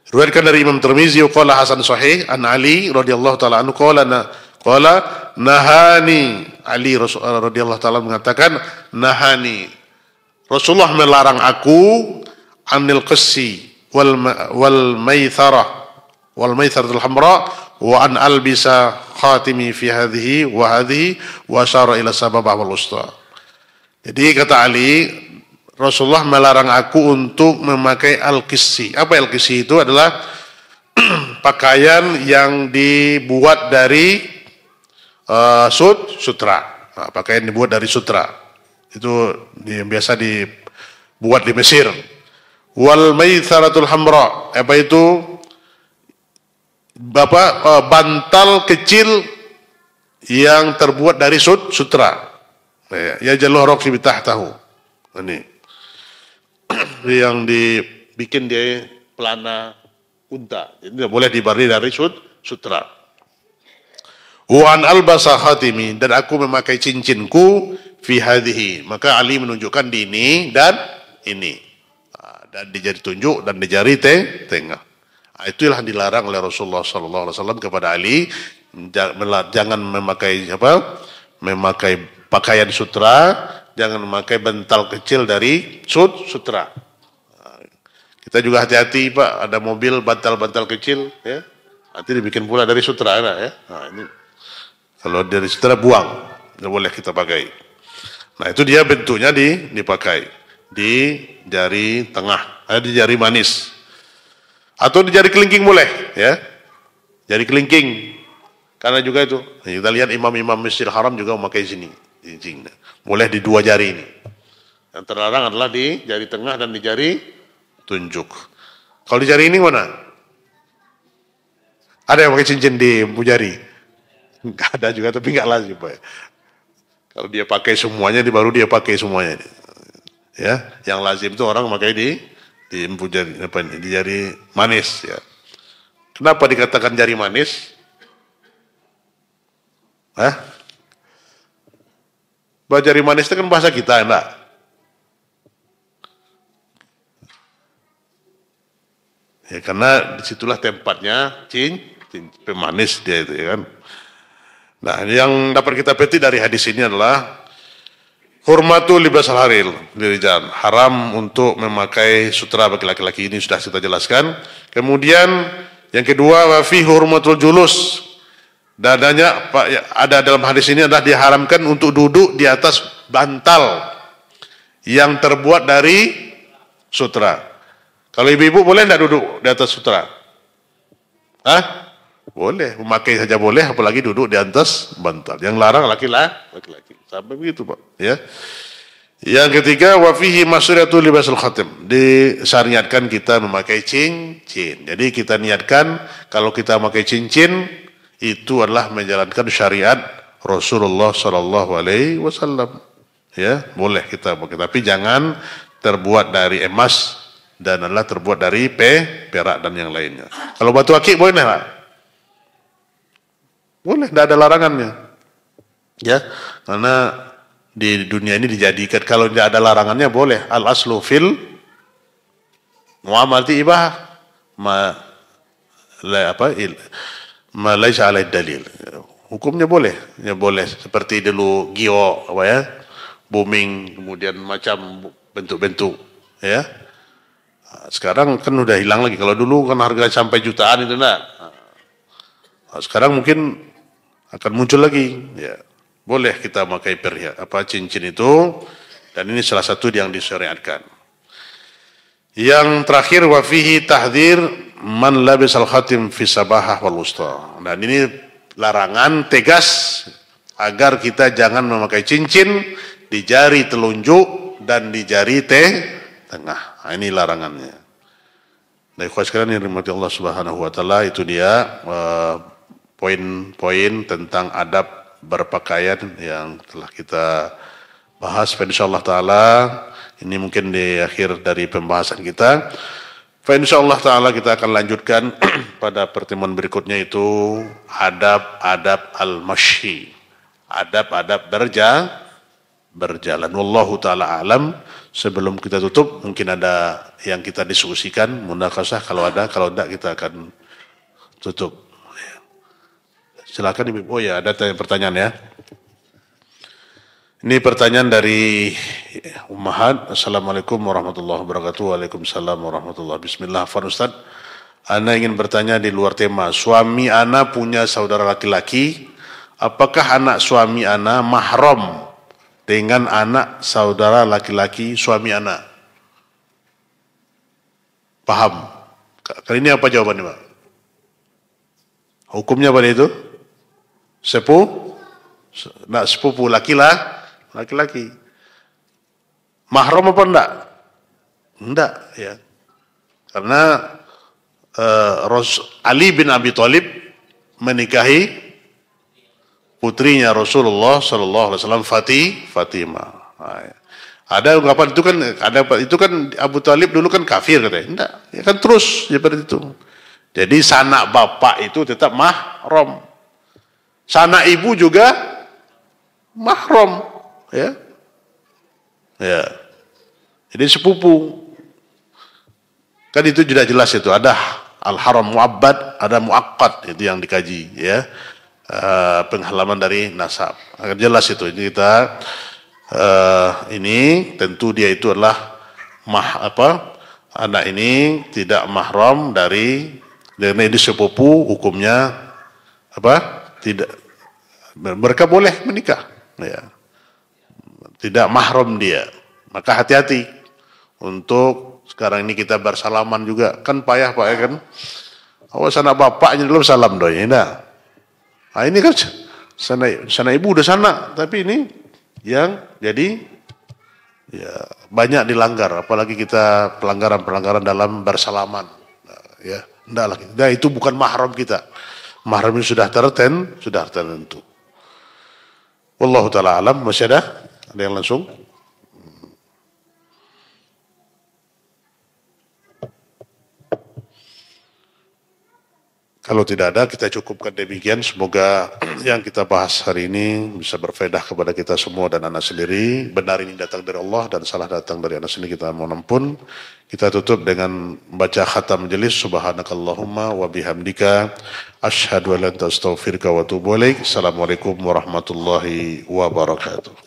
Riwayatkan dari Imam Tirmizi qala hasan sahih an Ali radhiyallahu taala anhu qala nahani Ali radhiyallahu taala mengatakan nahani Rasulullah melarang aku anil qassi wal maitharatul hamra wa an albisa khatimi fi hadhihi wa asyara ila sababah wal usta. Jadi kata Ali, Rasulullah melarang aku untuk memakai al-qissi. Apa al-qissi itu? Adalah pakaian yang dibuat dari sutra. Nah, pakaian dibuat dari sutra. Itu yang biasa dibuat di Mesir. Wal maitharatul hamra. Apa itu? Bantal kecil yang terbuat dari sutra. Ya jalur roksi bitahtahu. Ini yang dibikin di pelana unta. Jadi tidak boleh dibari dari sutra. Wa an albasa khatimi, dan aku memakai cincinku fi hadhihi. Maka Ali menunjukkan di ini dan ini. Dan di jari tunjuk dan di jari tengah. Itulah yang dilarang oleh Rasulullah sallallahu alaihi wasallam kepada Ali, jangan memakai memakai pakaian sutra, jangan memakai bantal kecil dari sutra. Kita juga hati-hati Pak, ada mobil bantal-bantal kecil, ya, nanti dibikin pula dari sutra, ya. Nah, ini kalau dari sutra buang, tidak boleh kita pakai. Nah itu dia bentuknya dipakai di jari tengah, di jari manis, atau di jari kelingking boleh, ya, jari kelingking, karena juga itu kita lihat imam-imam Masjidil Haram juga memakai sini. Boleh di dua jari ini. Yang terlarang adalah di jari tengah dan di jari tunjuk. Kalau di jari ini mana? Ada yang pakai cincin di jari? Enggak ada juga, tapi enggak lazim, Pak. Kalau dia pakai semuanya, baru dia pakai semuanya. Ya, yang lazim itu orang pakai di jari, di jari manis, ya. Kenapa dikatakan jari manis? Jari manis itu kan bahasa kita, enggak? Ya, karena disitulah tempatnya pemanis dia itu, ya kan. Nah, yang dapat kita petik dari hadis ini adalah hurmatul libas al-haril lirijal, haram untuk memakai sutra bagi laki-laki, ini sudah kita jelaskan. Kemudian yang kedua, wa fi hurmatul julus Dadanya ada dalam hadis ini adalah diharamkan untuk duduk di atas bantal yang terbuat dari sutra. Kalau ibu-ibu boleh tidak duduk di atas sutra? Hah? Boleh, memakai saja boleh, apalagi duduk di atas bantal. Yang larang laki-laki. Sampai begitu, Pak. Ya. Yang ketiga, wa fihi masyratu libasul khatim. Disyariatkan kita memakai cincin. Jadi kita niatkan kalau kita memakai cincin itu adalah menjalankan syariat Rasulullah sallallahu alaihi wasallam. Ya, boleh kita pakai, tapi jangan terbuat dari emas dan adalah terbuat dari perak dan yang lainnya. Kalau batu akik boleh Pak? Boleh, tidak ada larangannya. Ya, karena di dunia ini dijadikan, kalau tidak ada larangannya boleh. Al aslu fil muamalati ibah ma laisa alai dalil. Hukumnya boleh, ya boleh. Seperti dulu gio apa ya, booming, kemudian macam bentuk-bentuk, ya. Sekarang kan udah hilang lagi. Kalau dulu kan harga sampai jutaan itu nak. Sekarang mungkin akan muncul lagi, ya. Boleh kita pakai cincin itu, dan ini salah satu yang disyariatkan. Yang terakhir, wa fihi tahdhir man labisal khatim fi sabahah wal wusta. Dan ini larangan tegas agar kita jangan memakai cincin di jari telunjuk dan di jari tengah. Nah, ini larangannya. Nah, ikhwan sekalian yang dirahmati Allah Subhanahu wa taala, itu dia poin-poin tentang adab berpakaian yang telah kita bahas. Insyaallah taala ini mungkin di akhir dari pembahasan kita. Insyaallah taala kita akan lanjutkan pada pertemuan berikutnya, itu adab-adab al-masyi, adab-adab berjalan. Wallahu taala alam. Sebelum kita tutup, mungkin ada yang kita diskusikan, munakasah kalau ada, kalau tidak kita akan tutup. Silakan Ibu. Oh ya, ada pertanyaan ya. Ini pertanyaan dari Ummahat. Assalamualaikum warahmatullahi wabarakatuh. Waalaikumsalam warahmatullahi wabarakatuh. Bismillah. Afwan Ustaz, Ana ingin bertanya di luar tema. Suami Ana punya saudara laki-laki. Apakah anak suami Ana mahram dengan anak saudara laki-laki suami Ana? Paham? Kali ini apa jawabannya, Pak? Hukumnya pada itu? Sepupu laki-laki. Mahram apa enggak? Enggak, ya. Karena Ali bin Abi Thalib menikahi putrinya Rasulullah sallallahu alaihi wasallam, Fatimah. Nah, ya. Ada ungkapan itu kan Abu Thalib dulu kan kafir katanya. Enggak, ya kan terus seperti itu. Jadi sanak bapak itu tetap mahram. Sanak ibu juga mahram, ya. Ya. Jadi sepupu. Kan itu sudah jelas itu, ada al-haram mu'abbad, ada mu'aqqad, itu yang dikaji, ya. Penghalaman dari nasab. Akan jelas itu. Ini kita ini tentu dia itu adalah anak ini tidak mahram dari ini sepupu, hukumnya tidak, mereka boleh menikah, ya. Tidak mahram dia. Maka hati-hati untuk sekarang ini kita bersalaman juga, kan payah Pak, ya kan? Awas anak bapaknya dulu salam doi, nah ini kan sana ibu udah sana, tapi ini yang jadi ya banyak dilanggar, apalagi kita pelanggaran dalam bersalaman, ya. Enggak lagi. Nah, itu bukan mahram kita. Mahram ini sudah tertentu. Wallahu taala alam. Masih ada? Ada yang langsung? Kalau tidak ada, kita cukupkan demikian. Semoga yang kita bahas hari ini bisa berfaedah kepada kita semua dan anak sendiri. Benar ini datang dari Allah dan salah datang dari anak sendiri, kita mohon ampun. Kita tutup dengan membaca khatam majelis. Subhanakallahumma wa bihamdika asyhadu an la ilaha illa anta astaghfiruka wa atubu ilaik. Assalamualaikum warahmatullahi wabarakatuh.